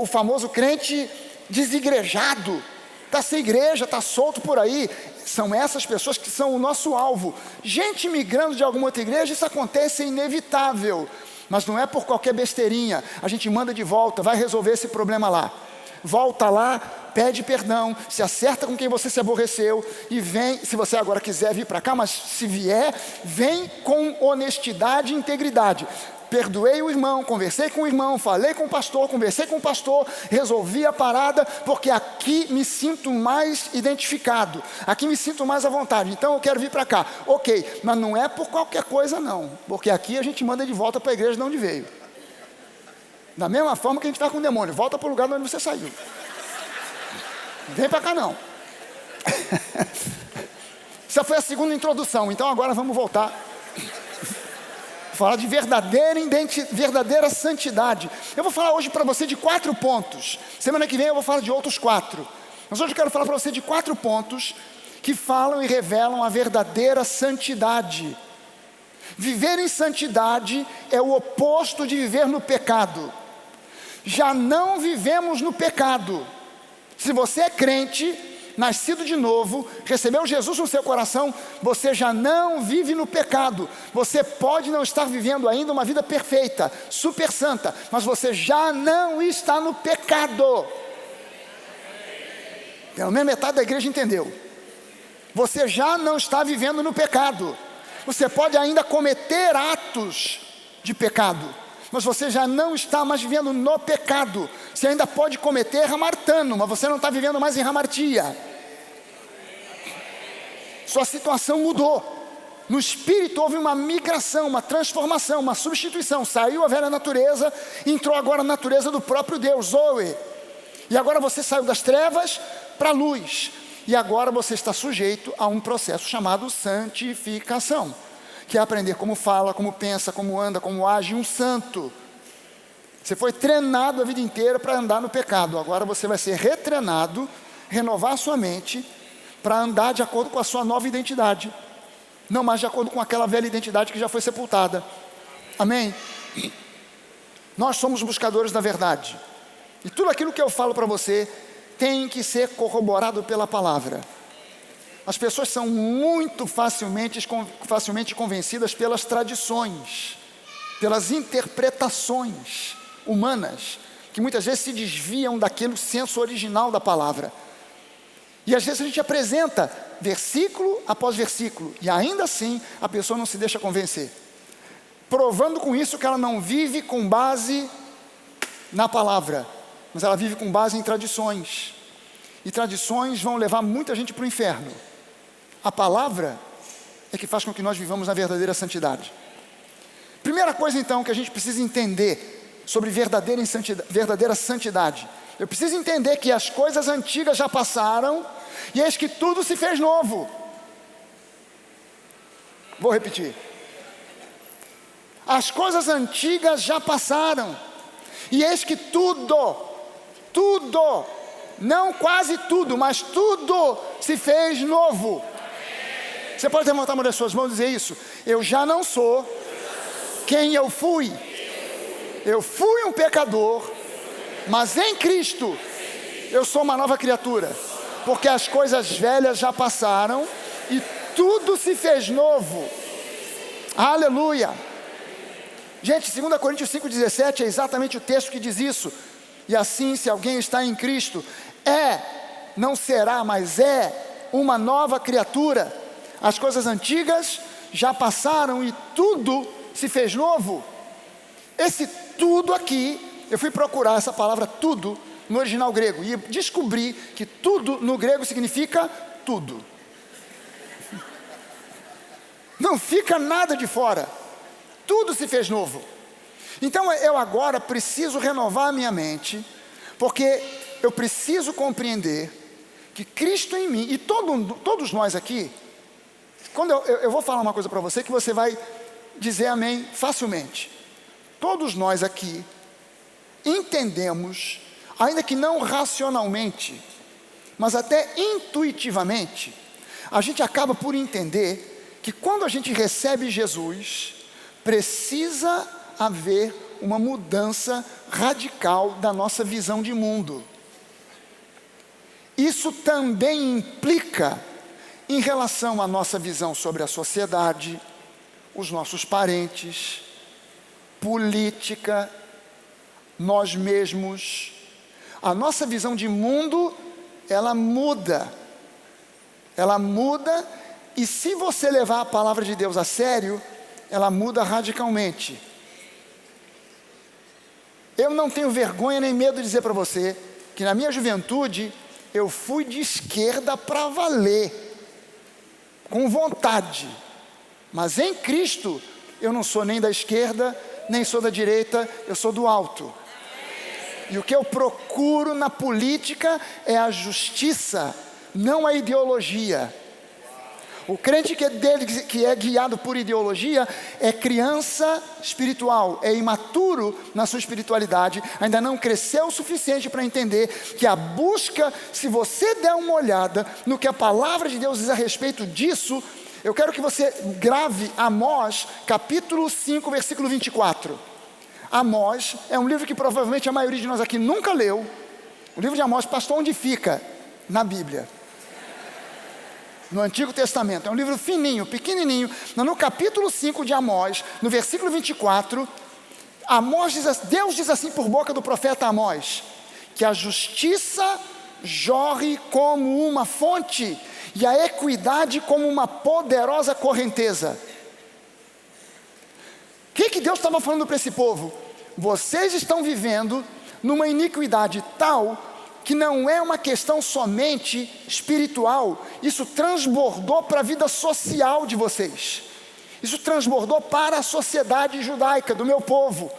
O famoso crente desigrejado, está sem igreja, está solto por aí. São essas pessoas que são o nosso alvo. Gente migrando de alguma outra igreja, isso acontece, é inevitável. Mas não é por qualquer besteirinha. A gente manda de volta, vai resolver esse problema lá. Volta lá, pede perdão, se acerta com quem você se aborreceu e vem. Se você agora quiser vir para cá, mas se vier, vem com honestidade e integridade. Perdoei o irmão, conversei com o irmão, falei com o pastor, conversei com o pastor, resolvi a parada, porque aqui me sinto mais identificado, aqui me sinto mais à vontade, então eu quero vir para cá. Ok, mas não é por qualquer coisa não, porque aqui a gente manda de volta para a igreja de onde veio. Da mesma forma que a gente está com o demônio, volta para o lugar de onde você saiu. Não vem para cá não. Essa foi a segunda introdução, então agora vamos voltar. Falar de verdadeira santidade. Eu vou falar hoje para você de 4 pontos. Semana que vem eu vou falar de outros 4. Mas hoje eu quero falar para você de 4 pontos que falam e revelam a verdadeira santidade. Viver em santidade é o oposto de viver no pecado. Já não vivemos no pecado. Se você é crente, nascido de novo, recebeu Jesus no seu coração, você já não vive no pecado. Você pode não estar vivendo ainda uma vida perfeita, super santa, mas você já não está no pecado. Pelo menos metade da igreja entendeu. Você já não está vivendo no pecado. Você pode ainda cometer atos de pecado, mas você já não está mais vivendo no pecado. Você ainda pode cometer hamartano, mas você não está vivendo mais em hamartia. Sua situação mudou. No espírito houve uma migração, uma transformação, uma substituição. Saiu a velha natureza, entrou agora a natureza do próprio Deus, Zoe. E agora você saiu das trevas para a luz. E agora você está sujeito a um processo chamado santificação, que é aprender como fala, como pensa, como anda, como age um santo. Você foi treinado a vida inteira para andar no pecado. Agora você vai ser retreinado, renovar sua mente, para andar de acordo com a sua nova identidade. Não mais de acordo com aquela velha identidade que já foi sepultada. Amém? Nós somos buscadores da verdade. E tudo aquilo que eu falo para você tem que ser corroborado pela palavra. As pessoas são muito facilmente convencidas pelas tradições, pelas interpretações humanas, que muitas vezes se desviam daquele senso original da palavra. E às vezes a gente apresenta versículo após versículo, e ainda assim a pessoa não se deixa convencer, provando com isso que ela não vive com base na palavra, mas ela vive com base em tradições. E tradições vão levar muita gente para o inferno. A palavra é que faz com que nós vivamos na verdadeira santidade. Primeira coisa então que a gente precisa entender sobre verdadeira santidade. Eu preciso entender que as coisas antigas já passaram e eis que tudo se fez novo. Vou repetir. As coisas antigas já passaram e eis que tudo, não quase tudo, mas tudo se fez novo. Você pode levantar uma das suas mãos e dizer isso? Eu já não sou quem eu fui. Eu fui um pecador, mas em Cristo eu sou uma nova criatura, porque as coisas velhas já passaram e tudo se fez novo. Aleluia. Gente, 2 Coríntios 5,17 é exatamente o texto que diz isso. E assim, se alguém está em Cristo, não será, mas é uma nova criatura. As coisas antigas já passaram e tudo se fez novo. Esse tudo aqui, eu fui procurar essa palavra tudo no original grego e descobri que tudo no grego significa tudo. Não fica nada de fora. Tudo se fez novo. Então eu agora preciso renovar a minha mente, porque eu preciso compreender que Cristo em mim, e todos nós aqui, quando eu vou falar uma coisa para você que você vai dizer amém facilmente. Todos nós aqui entendemos, ainda que não racionalmente, mas até intuitivamente, a gente acaba por entender que quando a gente recebe Jesus, precisa haver uma mudança radical da nossa visão de mundo. Isso também implica em relação à nossa visão sobre a sociedade, os nossos parentes, política, nós mesmos. A nossa visão de mundo, ela muda, e se você levar a palavra de Deus a sério, ela muda radicalmente. Eu não tenho vergonha nem medo de dizer para você que na minha juventude eu fui de esquerda para valer, com vontade, mas em Cristo eu não sou nem da esquerda, nem sou da direita, eu sou do alto. E o que eu procuro na política é a justiça, não a ideologia. O crente que é guiado por ideologia é criança espiritual, é imaturo na sua espiritualidade, ainda não cresceu o suficiente para entender que a busca, se você der uma olhada no que a palavra de Deus diz a respeito disso, eu quero que você grave Amós, capítulo 5, versículo 24. Amós é um livro que provavelmente a maioria de nós aqui nunca leu. O livro de Amós, pastor, onde fica? Na Bíblia. No Antigo Testamento, é um livro fininho, pequenininho. No capítulo 5 de Amós, no versículo 24, Deus diz assim por boca do profeta Amós, que a justiça jorre como uma fonte e a equidade como uma poderosa correnteza. O que Deus estava falando para esse povo? Vocês estão vivendo numa iniquidade tal que não é uma questão somente espiritual, isso transbordou para a vida social de vocês, isso transbordou para a sociedade judaica do meu povo,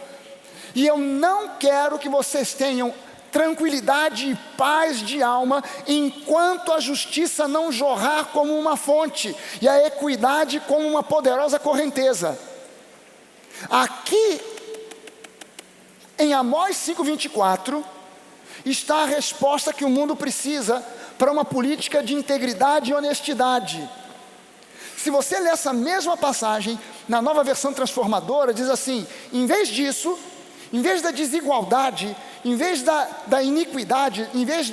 e eu não quero que vocês tenham tranquilidade e paz de alma enquanto a justiça não jorrar como uma fonte e a equidade como uma poderosa correnteza. Aqui em Amós 5:24 está a resposta que o mundo precisa para uma política de integridade e honestidade. Se você ler essa mesma passagem na Nova Versão Transformadora, diz assim: em vez disso, em vez da desigualdade, em vez da iniquidade, em vez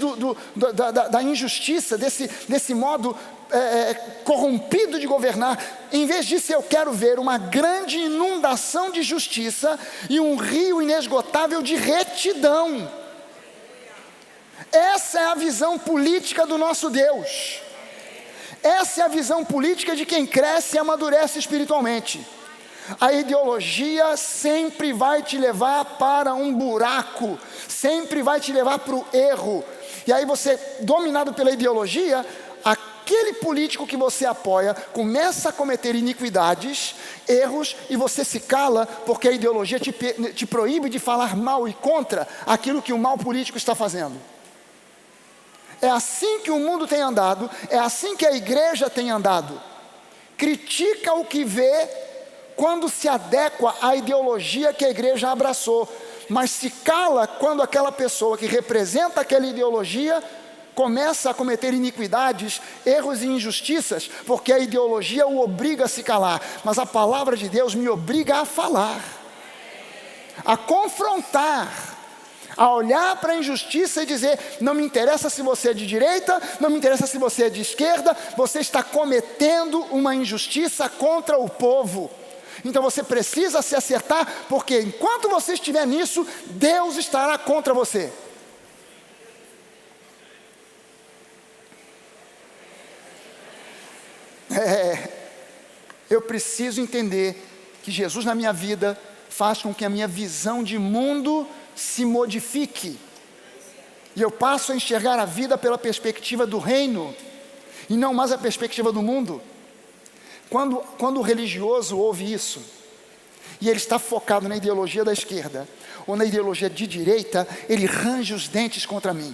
da injustiça, desse modo corrompido de governar, em vez disso eu quero ver uma grande inundação de justiça e um rio inesgotável de retidão. Essa é a visão política do nosso Deus. Essa é a visão política de quem cresce e amadurece espiritualmente. A ideologia sempre vai te levar para um buraco, sempre vai te levar para o erro. E aí você, dominado pela ideologia, aquele político que você apoia começa a cometer iniquidades, erros, e você se cala porque a ideologia te proíbe de falar mal e contra aquilo que o mal político está fazendo. É assim que o mundo tem andado, é assim que a igreja tem andado. Critica o que vê quando se adequa à ideologia que a igreja abraçou, mas se cala quando aquela pessoa que representa aquela ideologia começa a cometer iniquidades, erros e injustiças, porque a ideologia o obriga a se calar, mas a palavra de Deus me obriga a falar, a confrontar, a olhar para a injustiça e dizer: não me interessa se você é de direita, não me interessa se você é de esquerda, você está cometendo uma injustiça contra o povo. Então você precisa se acertar, porque enquanto você estiver nisso, Deus estará contra você. Eu preciso entender que Jesus na minha vida faz com que a minha visão de mundo se modifique, e eu passo a enxergar a vida pela perspectiva do reino, e não mais a perspectiva do mundo. Quando o religioso ouve isso, e ele está focado na ideologia da esquerda, ou na ideologia de direita, ele range os dentes contra mim.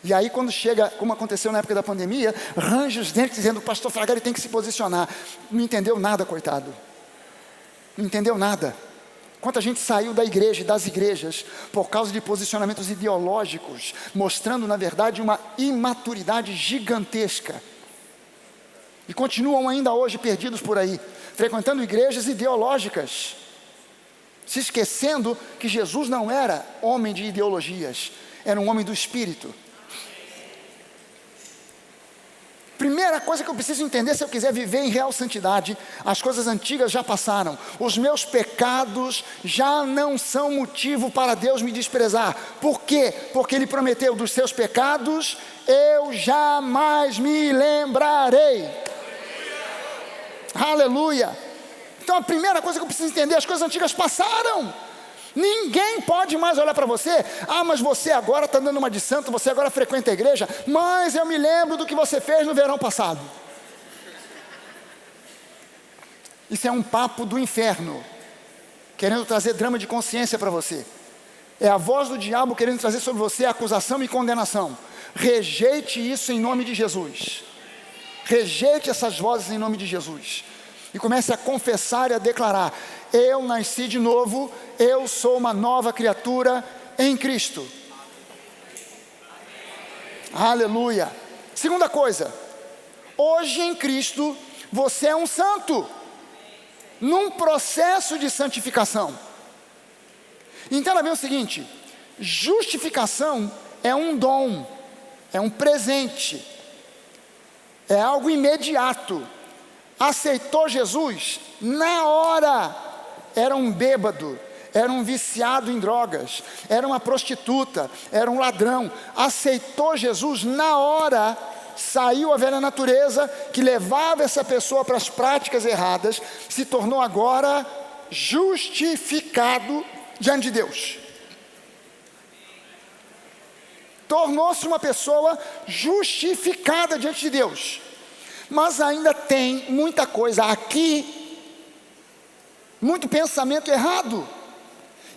E aí quando chega, como aconteceu na época da pandemia, range os dentes dizendo: o pastor Fragari tem que se posicionar. Não entendeu nada, coitado. Não entendeu nada. Quanta gente saiu da igreja e das igrejas por causa de posicionamentos ideológicos, mostrando na verdade uma imaturidade gigantesca. E continuam ainda hoje perdidos por aí, frequentando igrejas ideológicas, se esquecendo que Jesus não era homem de ideologias, era um homem do Espírito. Primeira coisa que eu preciso entender se eu quiser viver em real santidade: as coisas antigas já passaram, os meus pecados já não são motivo para Deus me desprezar. Por quê? Porque Ele prometeu: dos seus pecados eu jamais me lembrarei. Aleluia! Então a primeira coisa que eu preciso entender: as coisas antigas passaram. Ninguém pode mais olhar para você: ah, mas você agora está dando uma de santo, você agora frequenta a igreja, mas eu me lembro do que você fez no verão passado. Isso é um papo do inferno, querendo trazer drama de consciência para você. É a voz do diabo querendo trazer sobre você acusação e condenação. Rejeite isso em nome de Jesus. Rejeite essas vozes em nome de Jesus. E comece a confessar e a declarar: eu nasci de novo, eu sou uma nova criatura em Cristo. Aleluia. Segunda coisa: hoje em Cristo você é um santo, num processo de santificação. Entenda bem o seguinte: justificação é um dom, é um presente, é algo imediato. Aceitou Jesus, na hora, era um bêbado, era um viciado em drogas, era uma prostituta, era um ladrão. Aceitou Jesus, na hora Saiu a velha natureza que levava essa pessoa para as práticas erradas, se tornou agora justificado diante de Deus. Tornou-se uma pessoa justificada diante de Deus. Mas ainda tem muita coisa aqui, muito pensamento errado.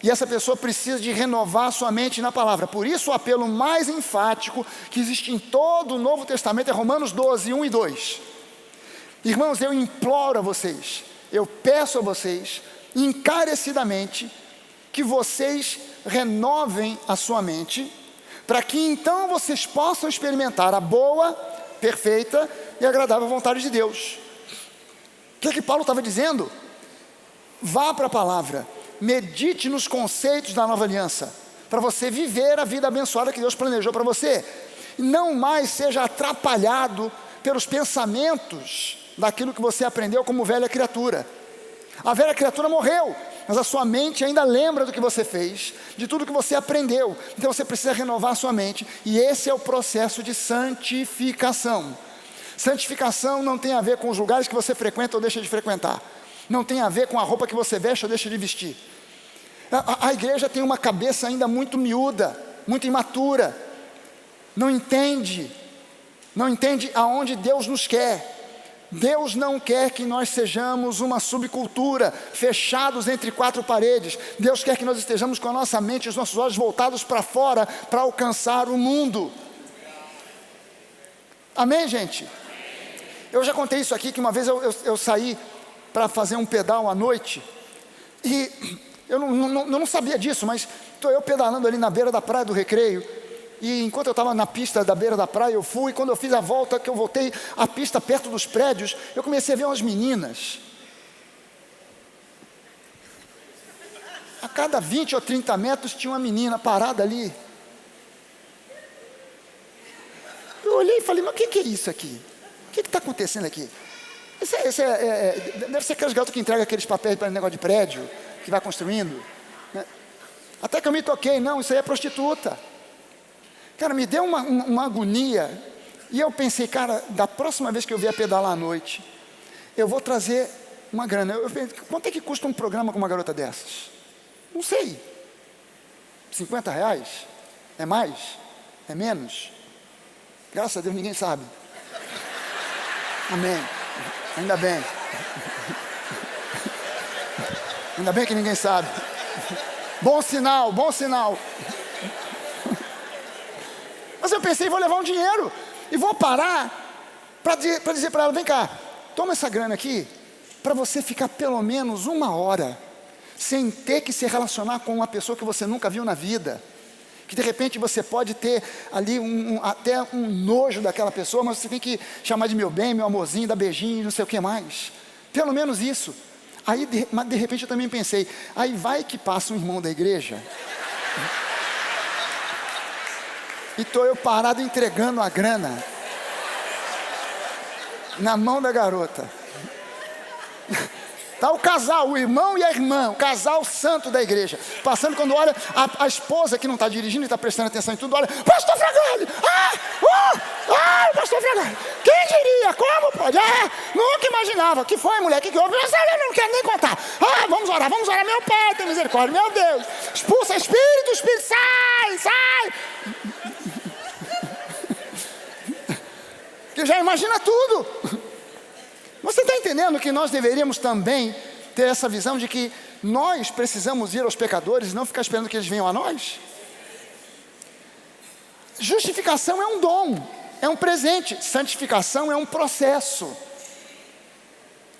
E essa pessoa precisa de renovar sua mente na palavra. Por isso o apelo mais enfático que existe em todo o Novo Testamento é Romanos 12, 1 e 2. Irmãos, eu imploro a vocês, eu peço a vocês, encarecidamente, que vocês renovem a sua mente, para que então vocês possam experimentar a boa, perfeita e agradável vontade de Deus. O que Paulo estava dizendo? Vá para a palavra, medite nos conceitos da nova aliança, para você viver a vida abençoada que Deus planejou para você. Não mais seja atrapalhado pelos pensamentos daquilo que você aprendeu como velha criatura. A velha criatura morreu, mas a sua mente ainda lembra do que você fez, de tudo que você aprendeu. Então você precisa renovar a sua mente, e esse é o processo de santificação. Santificação não tem a ver com os lugares que você frequenta ou deixa de frequentar. Não tem a ver com a roupa que você veste ou deixa de vestir. A igreja tem uma cabeça ainda muito miúda, muito imatura. Não entende aonde Deus nos quer. Deus não quer que nós sejamos uma subcultura, fechados entre quatro paredes. Deus quer que nós estejamos com a nossa mente e os nossos olhos voltados para fora, para alcançar o mundo. Amém, gente? Eu já contei isso aqui, que uma vez eu saí para fazer um pedal à noite, e eu não sabia disso, mas estou eu pedalando ali na beira da praia do Recreio, e enquanto eu estava na pista da beira da praia, eu fui, quando eu fiz a volta, que eu voltei a pista perto dos prédios, eu comecei a ver umas meninas. A cada 20 ou 30 metros tinha uma menina parada ali. Eu olhei e falei, mas o que é isso aqui? O que está acontecendo aqui? Deve ser aqueles garotos que entregam aqueles papéis para negócio de prédio, que vai construindo, né? Até que eu me toquei, não, isso aí é prostituta. Cara, me deu uma agonia, e eu pensei, cara, da próxima vez que eu vier pedalar à noite, eu vou trazer uma grana. Eu pensei, quanto é que custa um programa com uma garota dessas? Não sei, R$50? É mais? É menos? Graças a Deus ninguém sabe. Amém, ainda bem. Ainda bem que ninguém sabe. Bom sinal, bom sinal. Mas eu pensei, vou levar um dinheiro e vou parar para dizer para ela, vem cá, toma essa grana aqui, para você ficar pelo menos 1 hora, sem ter que se relacionar com uma pessoa que você nunca viu na vida, que de repente você pode ter ali até um nojo daquela pessoa, mas você tem que chamar de meu bem, meu amorzinho, dar beijinho, não sei o que mais, pelo menos isso. Aí de repente eu também pensei, aí vai que passa um irmão da igreja, e estou eu parado entregando a grana na mão da garota. Está o casal, o irmão e a irmã, o casal santo da igreja, passando, quando olha, a esposa que não está dirigindo e está prestando atenção em tudo, olha, pastor Fragale, pastor Fragale, quem diria, como pode, nunca imaginava, que foi mulher, que houve, eu não quero nem contar, vamos orar, meu Pai, tem misericórdia, meu Deus, expulsa espírito, sai, que já imagina tudo. Você está entendendo que nós deveríamos também ter essa visão de que nós precisamos ir aos pecadores e não ficar esperando que eles venham a nós? Justificação é um dom, é um presente. Santificação é um processo,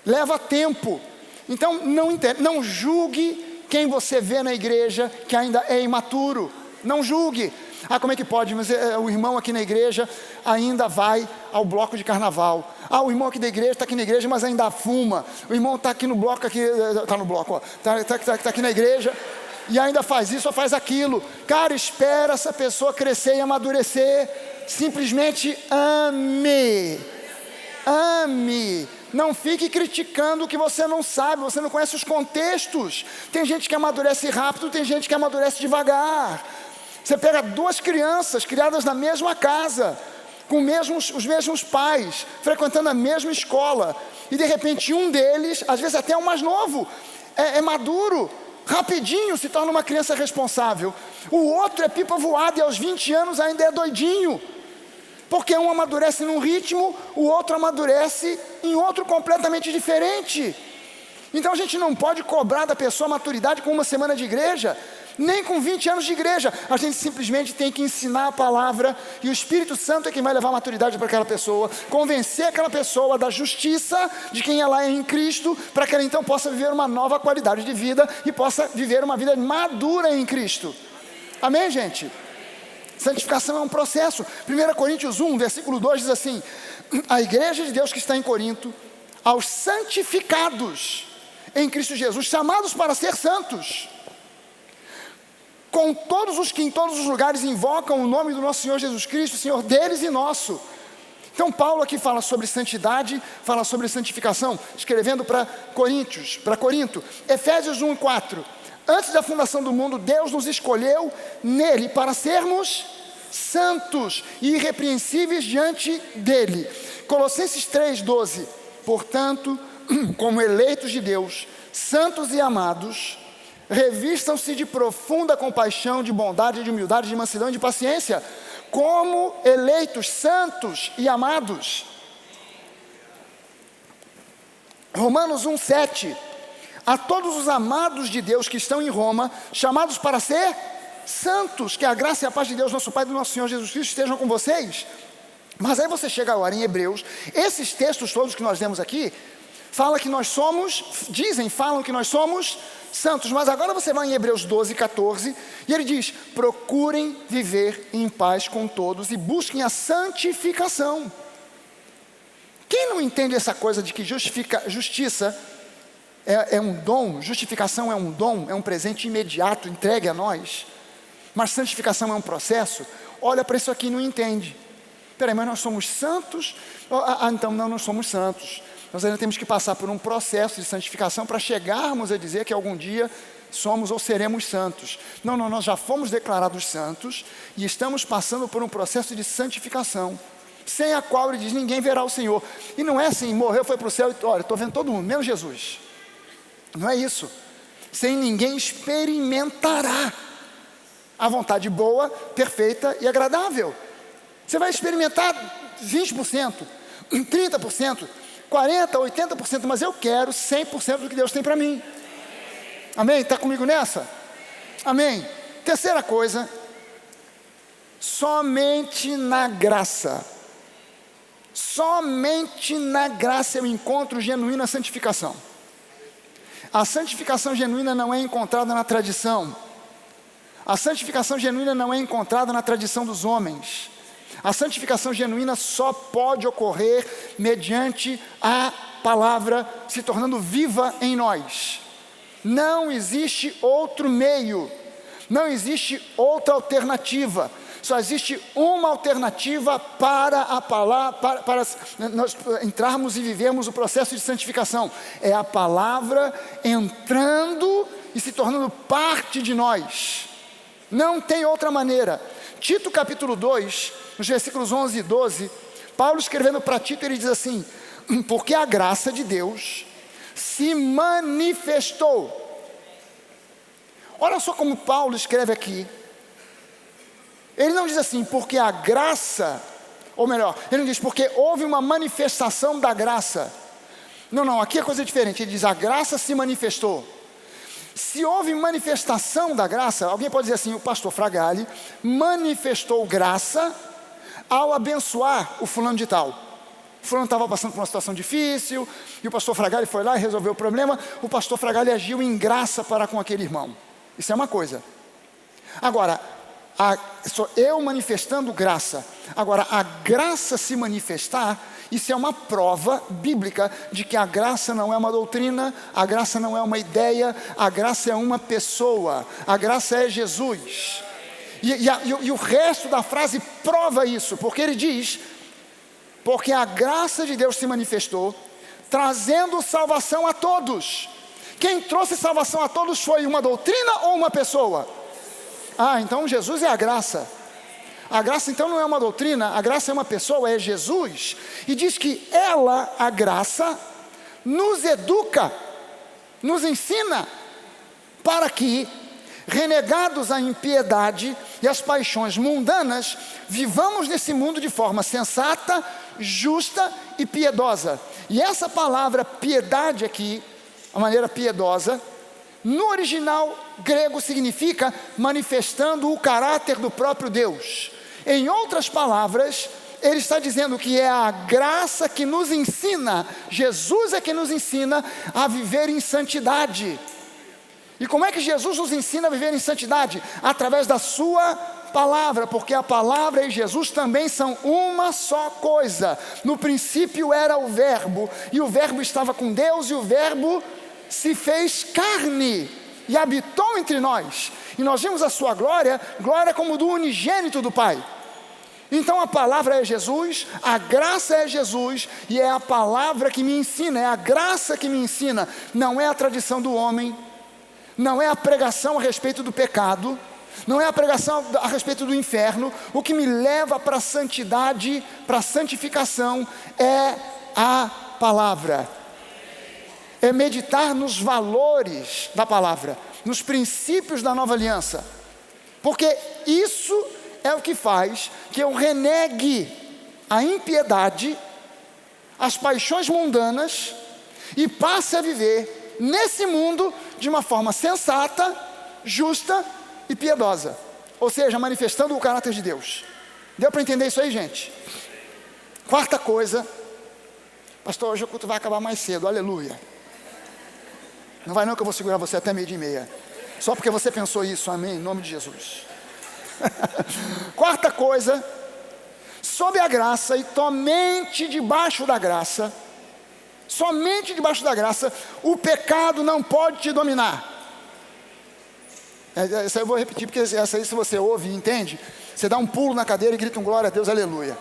leva tempo. Então não julgue quem você vê na igreja que ainda é imaturo. Não julgue. Como é que pode? Mas o irmão aqui na igreja ainda vai ao bloco de carnaval. O irmão aqui da igreja está aqui na igreja, mas ainda fuma. O irmão está aqui no bloco, está aqui na igreja e ainda faz isso ou faz aquilo. Cara, espera essa pessoa crescer e amadurecer. Simplesmente ame. Não fique criticando o que você não sabe, você não conhece os contextos. Tem gente que amadurece rápido, tem gente que amadurece devagar. Você pega 2 crianças criadas na mesma casa, com os mesmos pais, frequentando a mesma escola, e de repente um deles, às vezes até o mais novo, é maduro, rapidinho se torna uma criança responsável. O outro é pipa voada e aos 20 anos ainda é doidinho, porque um amadurece num ritmo, o outro amadurece em outro completamente diferente. Então a gente não pode cobrar da pessoa maturidade com uma semana de igreja, nem com 20 anos de igreja. A gente simplesmente tem que ensinar a palavra, e o Espírito Santo é quem vai levar a maturidade para aquela pessoa, convencer aquela pessoa da justiça de quem ela é em Cristo, para que ela então possa viver uma nova qualidade de vida e possa viver uma vida madura em Cristo. Amém, gente? Santificação é um processo. 1 Coríntios 1, versículo 2 diz assim: a igreja de Deus que está em Corinto, aos santificados em Cristo Jesus, chamados para ser santos, com todos os que em todos os lugares invocam o nome do nosso Senhor Jesus Cristo, Senhor deles e nosso. Então Paulo aqui fala sobre santidade, fala sobre santificação, escrevendo para Corinto. Efésios 1:4. Antes da fundação do mundo, Deus nos escolheu nele para sermos santos e irrepreensíveis diante dele. Colossenses 3:12. Portanto, como eleitos de Deus, santos e amados, revistam-se de profunda compaixão, de bondade, de humildade, de mansidão e de paciência, como eleitos, santos e amados. Romanos 1:7. A todos os amados de Deus que estão em Roma, chamados para ser santos, que a graça e a paz de Deus, nosso Pai e do nosso Senhor Jesus Cristo estejam com vocês. Mas aí você chega agora em Hebreus, esses textos todos que nós lemos aqui, falam que nós somos santos, mas agora você vai em Hebreus 12:14, e ele diz: procurem viver em paz com todos e busquem a santificação. Quem não entende essa coisa de que justiça é um dom, justificação é um dom, é um presente imediato entregue a nós, mas santificação é um processo, olha para isso aqui e não entende. Peraí, mas nós somos santos? Então não, nós somos santos. Nós ainda temos que passar por um processo de santificação para chegarmos a dizer que algum dia somos ou seremos santos. Não, nós já fomos declarados santos e estamos passando por um processo de santificação, sem a qual ele diz: ninguém verá o Senhor. E não é assim, morreu, foi para o céu e olha, estou vendo todo mundo, menos Jesus. Não é isso. Sem ninguém experimentará a vontade boa, perfeita e agradável. Você vai experimentar 20%, 30%, 40%, 80%, mas eu quero 100% do que Deus tem para mim. Amém? Está comigo nessa? Amém. Terceira coisa, somente na graça eu encontro genuína santificação. A santificação genuína não é encontrada na tradição. A santificação genuína não é encontrada na tradição dos homens. A santificação genuína só pode ocorrer mediante a palavra se tornando viva em nós. Não existe outro meio, não existe outra alternativa. Só existe uma alternativa para a palavra, para nós entrarmos e vivermos o processo de santificação. É a palavra entrando e se tornando parte de nós. Não tem outra maneira. Tito capítulo 2, nos versículos 11 e 12, Paulo escrevendo para Tito, ele diz assim: porque a graça de Deus se manifestou. Olha só como Paulo escreve aqui. Ele não diz assim, porque a graça, ou melhor, ele não diz porque houve uma manifestação da graça. Não, aqui é coisa diferente. Ele diz, a graça se manifestou. Se houve manifestação da graça, alguém pode dizer assim, o pastor Fragale manifestou graça ao abençoar o fulano de tal. O fulano estava passando por uma situação difícil, e o pastor Fragale foi lá e resolveu o problema. O pastor Fragale agiu em graça para com aquele irmão. Isso é uma coisa. Agora, sou eu manifestando graça. Agora, a graça se manifestar, isso é uma prova bíblica de que a graça não é uma doutrina, a graça não é uma ideia, a graça é uma pessoa, a graça é Jesus. E o resto da frase prova isso, porque ele diz, porque a graça de Deus se manifestou, trazendo salvação a todos. Quem trouxe salvação a todos foi uma doutrina ou uma pessoa? Então Jesus é a graça. A graça então não é uma doutrina, a graça é uma pessoa, é Jesus. E diz que ela, a graça, nos educa, nos ensina, para que, renegados à impiedade e às paixões mundanas, vivamos nesse mundo de forma sensata, justa e piedosa. E essa palavra piedade aqui, a maneira piedosa, no original grego significa manifestando o caráter do próprio Deus. Em outras palavras, ele está dizendo que é a graça que nos ensina, Jesus é que nos ensina a viver em santidade. E como é que Jesus nos ensina a viver em santidade? Através da sua palavra, porque a palavra e Jesus também são uma só coisa. No princípio era o verbo, e o verbo estava com Deus, e o verbo se fez carne e habitou entre nós. E nós vimos a sua glória, glória como do unigênito do Pai. Então a palavra é Jesus, a graça é Jesus, e é a palavra que me ensina, é a graça que me ensina, não é a tradição do homem, não é a pregação a respeito do pecado, não é a pregação a respeito do inferno. O que me leva para a santidade, para a santificação, é a palavra, é meditar nos valores da palavra, nos princípios da nova aliança, porque isso é o que faz que eu renegue a impiedade, as paixões mundanas, e passe a viver nesse mundo de uma forma sensata, justa e piedosa, ou seja, manifestando o caráter de Deus. Deu para entender isso aí, gente? Quarta coisa, pastor, hoje o culto vai acabar mais cedo, aleluia. Não vai não que eu vou segurar você até 12:30, só porque você pensou isso, amém, em nome de Jesus. Quarta coisa, sob a graça e somente debaixo da graça, o pecado não pode te dominar. Essa eu vou repetir, porque essa aí, se você ouve e entende, você dá um pulo na cadeira e grita um glória a Deus, aleluia.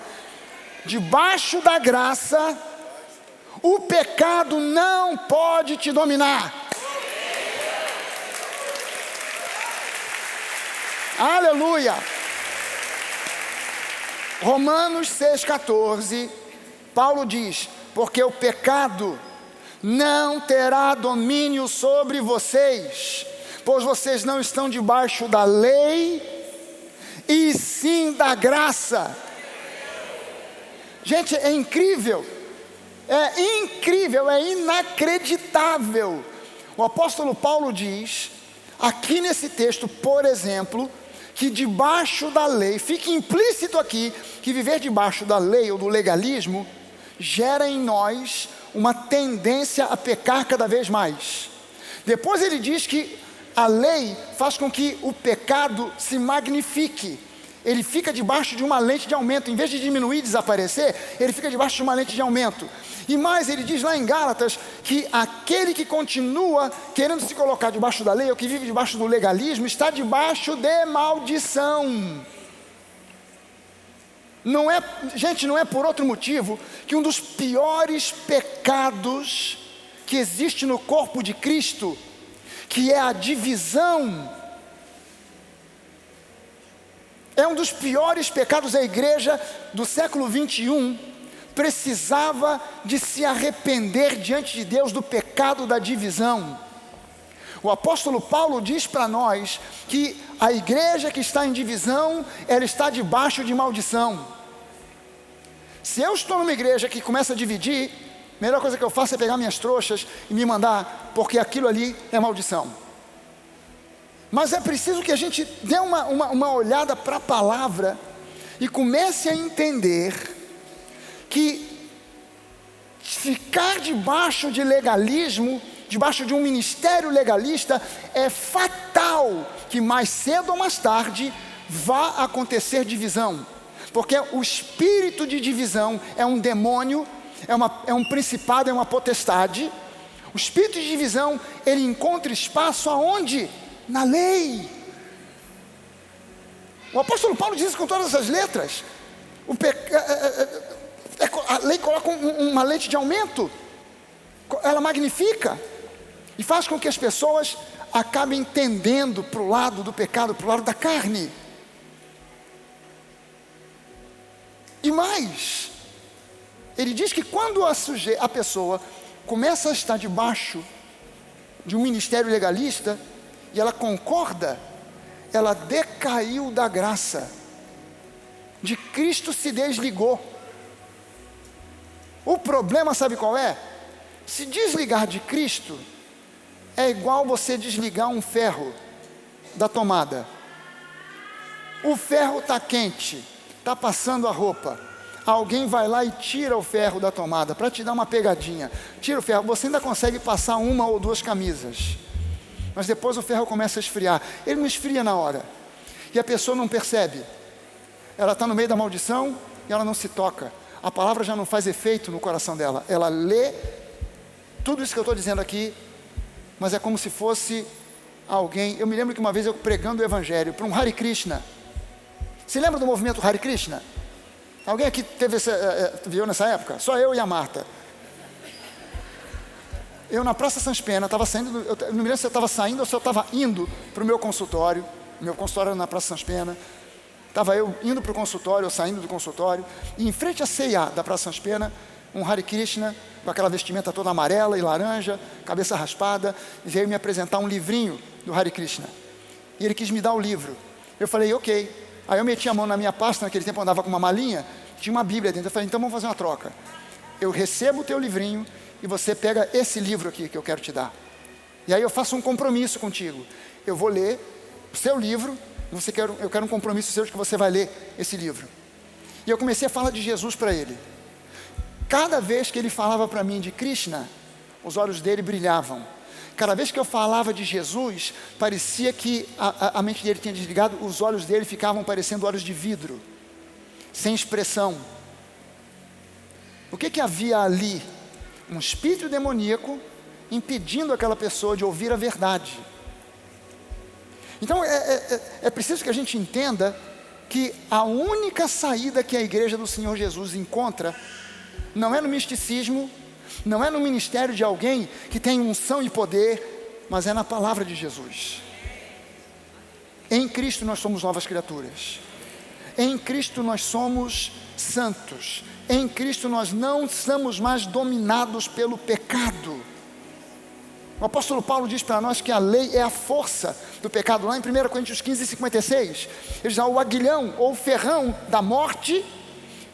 Debaixo da graça, o pecado não pode te dominar. Aleluia. Romanos 6,14, Paulo diz: porque o pecado não terá domínio sobre vocês, pois vocês não estão debaixo da lei, e sim da graça. Gente, é incrível, é inacreditável. O apóstolo Paulo diz, aqui nesse texto, por exemplo, que debaixo da lei, fica implícito aqui, que viver debaixo da lei ou do legalismo, gera em nós uma tendência a pecar cada vez mais. Depois ele diz que a lei faz com que o pecado se magnifique. Ele fica debaixo de uma lente de aumento, em vez de diminuir e desaparecer, ele fica debaixo de uma lente de aumento. E mais, ele diz lá em Gálatas, que aquele que continua querendo se colocar debaixo da lei, ou que vive debaixo do legalismo, está debaixo de maldição. Não é, gente, não é por outro motivo que um dos piores pecados que existe no corpo de Cristo, que é a divisão, é um dos piores pecados. A igreja do século 21 precisava de se arrepender diante de Deus do pecado da divisão. O apóstolo Paulo diz para nós que a igreja que está em divisão, ela está debaixo de maldição. Se eu estou numa igreja que começa a dividir, a melhor coisa que eu faço é pegar minhas trouxas e me mandar, porque aquilo ali é maldição. Mas é preciso que a gente dê uma olhada para a palavra e comece a entender que ficar debaixo de legalismo, debaixo de um ministério legalista, é fatal que mais cedo ou mais tarde vá acontecer divisão. Porque o espírito de divisão é um demônio, é um principado, é uma potestade. O espírito de divisão, ele encontra espaço aonde? Na lei. O apóstolo Paulo diz isso com todas as letras. A lei coloca uma lente de aumento, ela magnifica e faz com que as pessoas acabem tendendo para o lado do pecado, para o lado da carne. E mais, ele diz que quando a pessoa começa a estar debaixo de um ministério legalista, e ela concorda, ela decaiu da graça, de Cristo se desligou. O problema, sabe qual é? Se desligar de Cristo, é igual você desligar um ferro da tomada. O ferro está quente, está passando a roupa, alguém vai lá e tira o ferro da tomada, para te dar uma pegadinha, tira o ferro, você ainda consegue passar uma ou duas camisas, mas depois o ferro começa a esfriar, ele não esfria na hora, e a pessoa não percebe, ela está no meio da maldição, e ela não se toca, a palavra já não faz efeito no coração dela, ela lê, tudo isso que eu estou dizendo aqui, mas é como se fosse alguém, eu me lembro que uma vez eu pregando o evangelho, para um Hare Krishna, se lembra do movimento Hare Krishna? Alguém aqui viu nessa época? Só eu e a Marta. Eu na Praça Sans Pena, estava saindo, eu não me lembro se eu estava saindo ou se eu estava indo para o meu consultório era na Praça Sans Pena, estava eu indo para o consultório, ou saindo do consultório, e em frente à C&A da Praça Sans Pena, um Hare Krishna, com aquela vestimenta toda amarela e laranja, cabeça raspada, veio me apresentar um livrinho do Hare Krishna, e ele quis me dar o livro, eu falei, ok. Aí eu meti a mão na minha pasta, naquele tempo eu andava com uma malinha, tinha uma Bíblia dentro, eu falei, então vamos fazer uma troca, eu recebo o teu livrinho, e você pega esse livro aqui que eu quero te dar, e aí eu faço um compromisso contigo, eu vou ler o seu livro, eu quero um compromisso seu de que você vai ler esse livro, e eu comecei a falar de Jesus para ele, cada vez que ele falava para mim de Krishna, os olhos dele brilhavam, cada vez que eu falava de Jesus, parecia que a mente dele tinha desligado, os olhos dele ficavam parecendo olhos de vidro, sem expressão. O que havia ali? Um espírito demoníaco impedindo aquela pessoa de ouvir a verdade. Então é preciso que a gente entenda que a única saída que a igreja do Senhor Jesus encontra, não é no misticismo, não é no ministério de alguém que tem unção e poder, mas é na palavra de Jesus. Em Cristo nós somos novas criaturas. Em Cristo nós somos santos. Em Cristo nós não somos mais dominados pelo pecado. O apóstolo Paulo diz para nós que a lei é a força do pecado. Lá em 1 Coríntios 15, 56, ele diz, o aguilhão ou o ferrão da morte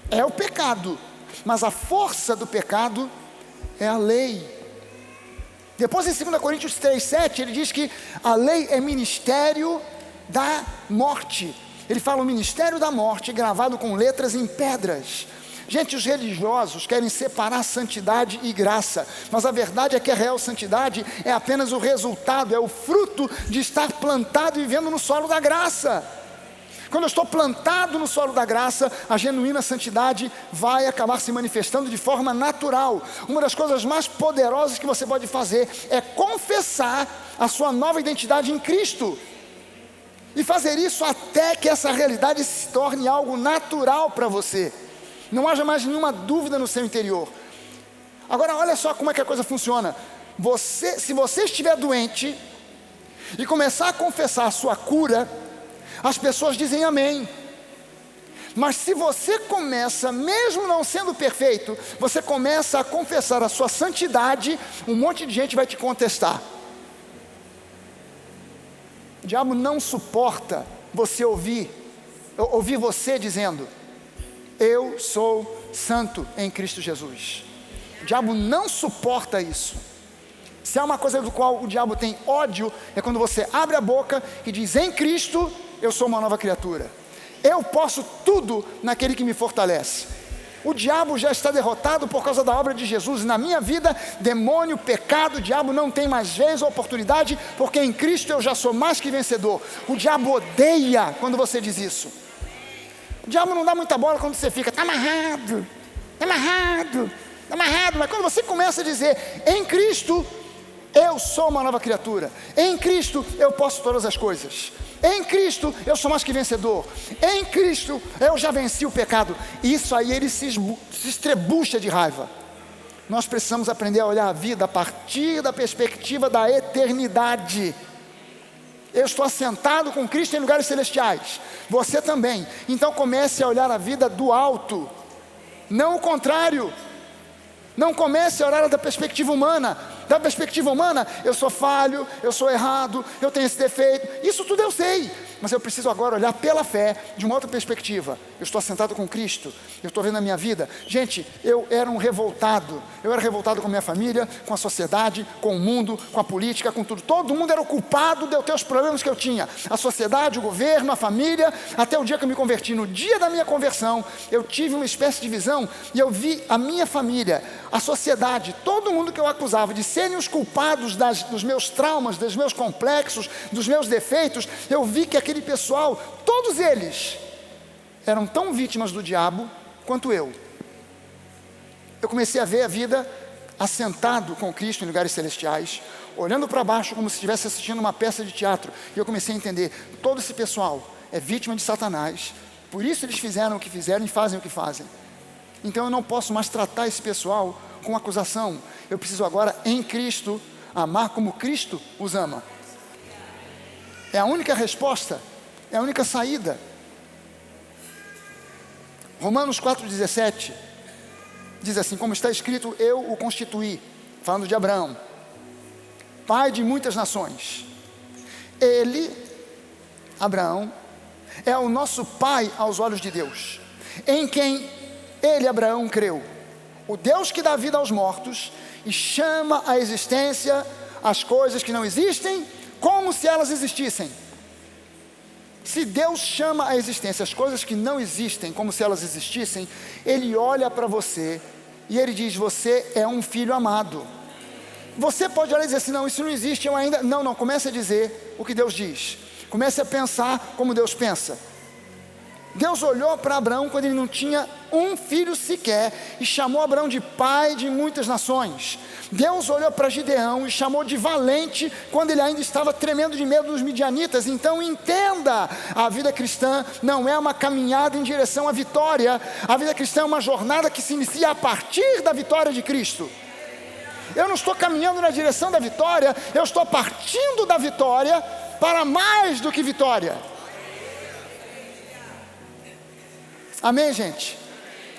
é o pecado, mas a força do pecado é a lei. Depois em 2 Coríntios 3:7 ele diz que a lei é ministério da morte. Ele fala o ministério da morte gravado com letras em pedras. Gente, os religiosos querem separar santidade e graça, mas a verdade é que a real santidade é apenas o resultado, é o fruto de estar plantado e vivendo no solo da graça. Quando eu estou plantado no solo da graça, a genuína santidade vai acabar se manifestando de forma natural. Uma das coisas mais poderosas que você pode fazer é confessar a sua nova identidade em Cristo. E fazer isso até que essa realidade se torne algo natural para você. Não haja mais nenhuma dúvida no seu interior. Agora olha só como é que a coisa funciona. Se você estiver doente e começar a confessar a sua cura, as pessoas dizem amém. Mas se você começa, mesmo não sendo perfeito, você começa a confessar a sua santidade, um monte de gente vai te contestar. O diabo não suporta você ouvir você dizendo, eu sou santo em Cristo Jesus. O diabo não suporta isso. Se há uma coisa do qual o diabo tem ódio, é quando você abre a boca e diz, em Cristo eu sou uma nova criatura, eu posso tudo naquele que me fortalece. O diabo já está derrotado por causa da obra de Jesus, e na minha vida, demônio, pecado, o diabo não tem mais vez ou oportunidade, porque em Cristo eu já sou mais que vencedor. O diabo odeia quando você diz isso. O diabo não dá muita bola quando você fica, está amarrado, mas quando você começa a dizer, em Cristo eu sou uma nova criatura, em Cristo eu posso todas as coisas, em Cristo eu sou mais que vencedor, em Cristo eu já venci o pecado, isso aí ele se estrebucha de raiva. Nós precisamos aprender a olhar a vida a partir da perspectiva da eternidade. Eu estou assentado com Cristo em lugares celestiais. Você também. Então comece a olhar a vida do alto, não o contrário. Não comece a olhar da perspectiva humana. Da perspectiva humana, eu sou falho, eu sou errado, eu tenho esse defeito. Isso tudo eu sei. Mas eu preciso agora olhar pela fé, de uma outra perspectiva. Eu estou assentado com Cristo, eu estou vendo a minha vida. Gente, eu era um revoltado. Eu era revoltado com a minha família, com a sociedade, com o mundo, com a política, com tudo. Todo mundo era o culpado de eu ter os problemas que eu tinha. A sociedade, o governo, a família, até o dia que eu me converti. No dia da minha conversão, eu tive uma espécie de visão e eu vi a minha família, a sociedade, todo mundo que eu acusava de serem os culpados dos meus traumas, dos meus complexos, dos meus defeitos. Eu vi que aquele pessoal, todos eles, eram tão vítimas do diabo quanto eu. Eu comecei a ver a vida assentado com Cristo em lugares celestiais, olhando para baixo como se estivesse assistindo uma peça de teatro. E eu comecei a entender, todo esse pessoal é vítima de Satanás, por isso eles fizeram o que fizeram e fazem o que fazem. Então eu não posso mais tratar esse pessoal com acusação. Eu preciso agora, em Cristo, amar como Cristo os ama. É a única resposta, é a única saída. Romanos 4,17 diz assim, como está escrito, eu o constituí, falando de Abraão, pai de muitas nações. Ele, Abraão, é o nosso pai aos olhos de Deus, em quem ele, Abraão, creu. O Deus que dá vida aos mortos e chama à existência as coisas que não existem, como se elas existissem. Se Deus chama à existência as coisas que não existem como se elas existissem, Ele olha para você e Ele diz, você é um filho amado. Você pode olhar e dizer assim, não, isso não existe, eu ainda... Não, comece a dizer o que Deus diz. Comece a pensar como Deus pensa. Deus olhou para Abraão quando ele não tinha um filho sequer e chamou Abraão de pai de muitas nações. Deus olhou para Gideão e chamou de valente quando ele ainda estava tremendo de medo dos midianitas. Então entenda, a vida cristã não é uma caminhada em direção à vitória. A vida cristã é uma jornada que se inicia a partir da vitória de Cristo. Eu não estou caminhando na direção da vitória, eu estou partindo da vitória para mais do que vitória. Amém, gente?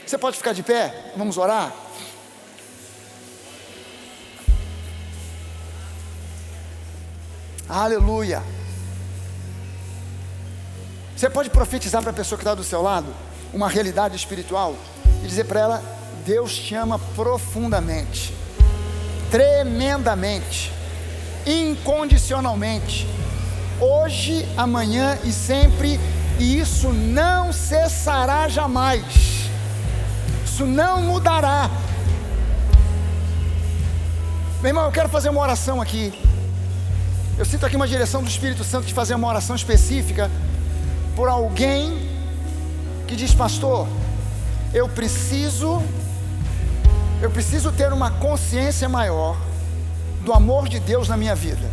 Você pode ficar de pé? Vamos orar? Aleluia. Você pode profetizar para a pessoa que está do seu lado uma realidade espiritual e dizer para ela, Deus te ama profundamente, tremendamente, incondicionalmente, hoje, amanhã e sempre. E isso não cessará jamais. Isso não mudará. Meu irmão, eu quero fazer uma oração aqui. Eu sinto aqui uma direção do Espírito Santo de fazer uma oração específica por alguém que diz, pastor, eu preciso ter uma consciência maior do amor de Deus na minha vida.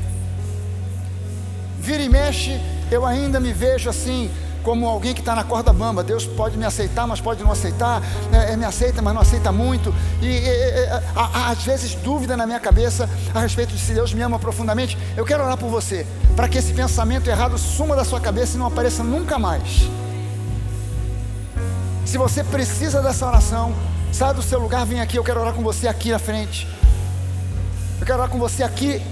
Vira e mexe, eu ainda me vejo assim, como alguém que está na corda bamba. Deus pode me aceitar, mas pode não aceitar, me aceita, mas não aceita muito, há às vezes dúvida na minha cabeça a respeito de se Deus me ama profundamente. Eu quero orar por você, para que esse pensamento errado suma da sua cabeça e não apareça nunca mais. Se você precisa dessa oração, sai do seu lugar, vem aqui, eu quero orar com você aqui na frente. Eu quero orar com você aqui,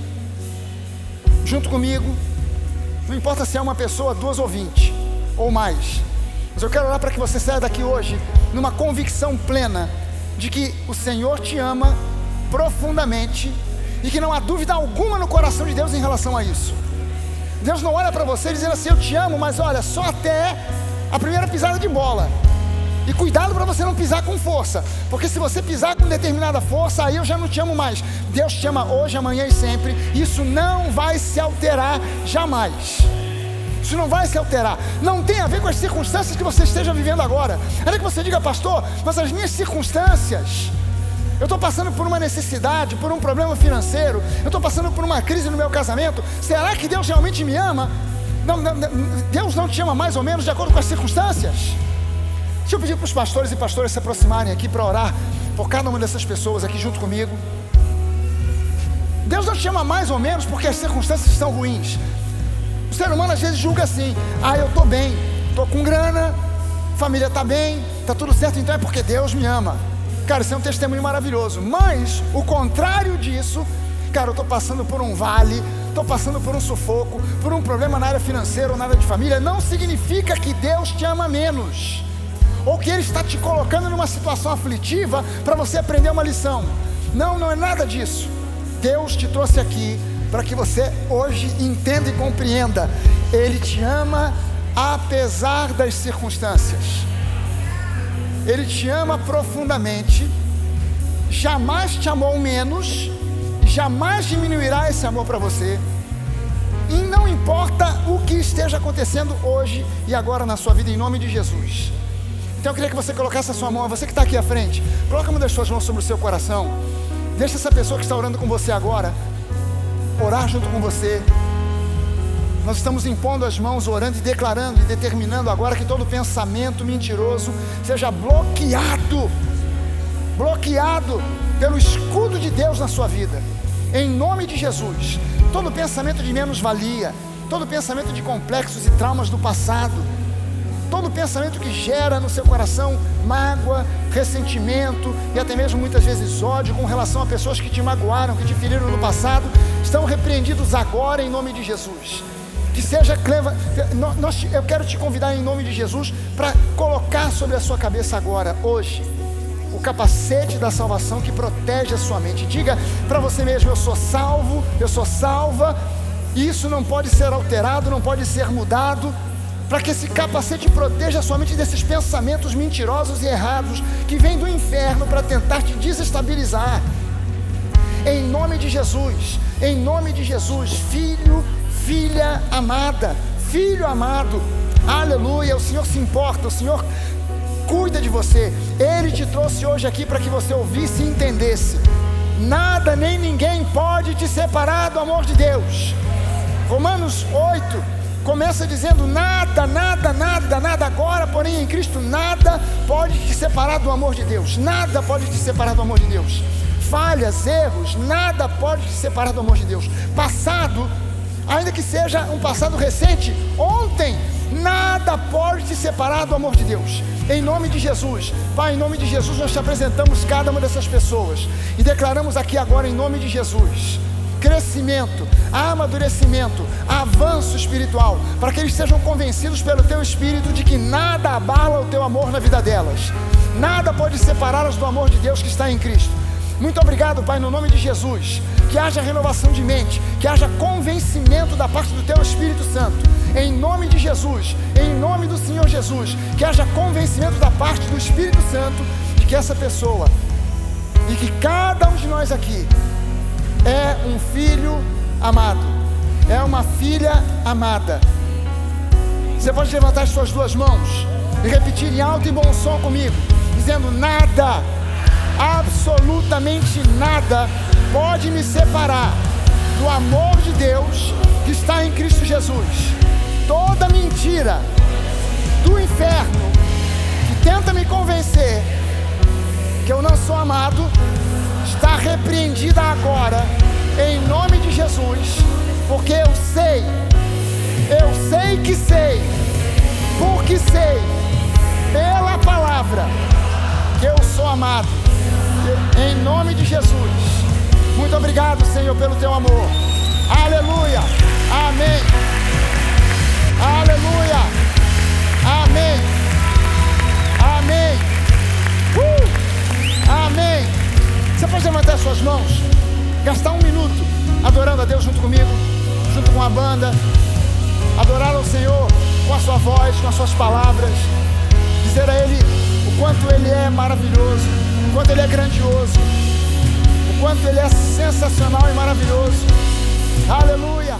junto comigo. Não importa se é uma pessoa, 2 ou 20 ou mais, mas eu quero orar para que você saia daqui hoje numa convicção plena de que o Senhor te ama profundamente e que não há dúvida alguma no coração de Deus em relação a isso. Deus não olha para você dizendo assim, eu te amo, mas olha, só até a primeira pisada de bola. E cuidado para você não pisar com força, porque se você pisar com determinada força, aí eu já não te amo mais. Deus te ama hoje, amanhã e sempre. Isso não vai se alterar jamais. Isso não vai se alterar. Não tem a ver com as circunstâncias que você esteja vivendo agora. Ainda que você diga, pastor, mas as minhas circunstâncias, eu estou passando por uma necessidade, por um problema financeiro, eu estou passando por uma crise no meu casamento. Será que Deus realmente me ama? Deus não te ama mais ou menos de acordo com as circunstâncias? Deixa eu pedir para os pastores e pastoras se aproximarem aqui para orar por cada uma dessas pessoas aqui junto comigo. Deus não te ama mais ou menos porque as circunstâncias estão ruins. O ser humano às vezes julga assim: ah, eu estou bem, estou com grana, família está bem, está tudo certo, então é porque Deus me ama. Cara, isso é um testemunho maravilhoso. Mas o contrário disso, cara, eu estou passando por um vale, estou passando por um sufoco, por um problema na área financeira ou na área de família, não significa que Deus te ama menos, ou que Ele está te colocando numa situação aflitiva para você aprender uma lição. Não, não é nada disso. Deus te trouxe aqui para que você hoje entenda e compreenda: Ele te ama apesar das circunstâncias. Ele te ama profundamente, jamais te amou menos, jamais diminuirá esse amor para você, e não importa o que esteja acontecendo hoje e agora na sua vida, em nome de Jesus. Então eu queria que você colocasse a sua mão, você que está aqui à frente, coloca uma das suas mãos sobre o seu coração, deixa essa pessoa que está orando com você agora orar junto com você. Nós estamos impondo as mãos, orando e declarando e determinando agora que todo pensamento mentiroso seja bloqueado pelo escudo de Deus na sua vida, em nome de Jesus. Todo pensamento de menos-valia, todo pensamento de complexos e traumas do passado, todo pensamento que gera no seu coração mágoa, ressentimento e até mesmo muitas vezes ódio com relação a pessoas que te magoaram, que te feriram no passado, estão repreendidos agora em nome de Jesus. Que seja eu quero te convidar em nome de Jesus para colocar sobre a sua cabeça agora, hoje, o capacete da salvação que protege a sua mente. Diga para você mesmo: eu sou salvo, eu sou salva, e isso não pode ser alterado, não pode ser mudado, para que esse capacete proteja a sua mente desses pensamentos mentirosos e errados que vêm do inferno para tentar te desestabilizar. Em nome de Jesus, filho, filha amada, filho amado, aleluia. O Senhor se importa, o Senhor cuida de você. Ele te trouxe hoje aqui para que você ouvisse e entendesse: nada nem ninguém pode te separar do amor de Deus. Romanos 8 começa dizendo: nada, agora, porém em Cristo, nada pode te separar do amor de Deus. Nada pode te separar do amor de Deus. Falhas, erros, nada pode te separar do amor de Deus. Passado, ainda que seja um passado recente, ontem, nada pode te separar do amor de Deus. Em nome de Jesus, Pai, em nome de Jesus, nós te apresentamos cada uma dessas pessoas e declaramos aqui agora, em nome de Jesus, crescimento, amadurecimento, avanço espiritual, para que eles sejam convencidos pelo Teu Espírito de que nada abala o Teu amor na vida delas. Nada pode separá-las do amor de Deus que está em Cristo. Muito obrigado, Pai, no nome de Jesus. Que haja renovação de mente, que haja convencimento da parte do Teu Espírito Santo. Em nome de Jesus, em nome do Senhor Jesus, que haja convencimento da parte do Espírito Santo de que essa pessoa e que cada um de nós aqui é um filho amado, é uma filha amada. Você pode levantar as suas duas mãos e repetir em alto e bom som comigo, dizendo: nada, absolutamente nada pode me separar do amor de Deus que está em Cristo Jesus. Toda mentira do inferno que tenta me convencer que eu não sou amado está repreendida agora, em nome de Jesus, porque eu sei que sei, porque sei pela palavra que eu sou amado, em nome de Jesus. Muito obrigado, Senhor, pelo Teu amor. Aleluia, amém, aleluia, amém, amém, amém. Você pode levantar suas mãos, gastar 1 minuto adorando a Deus junto comigo, junto com a banda, adorar ao Senhor com a sua voz, com as suas palavras, dizer a Ele o quanto Ele é maravilhoso, o quanto Ele é grandioso, o quanto Ele é sensacional e maravilhoso. Aleluia.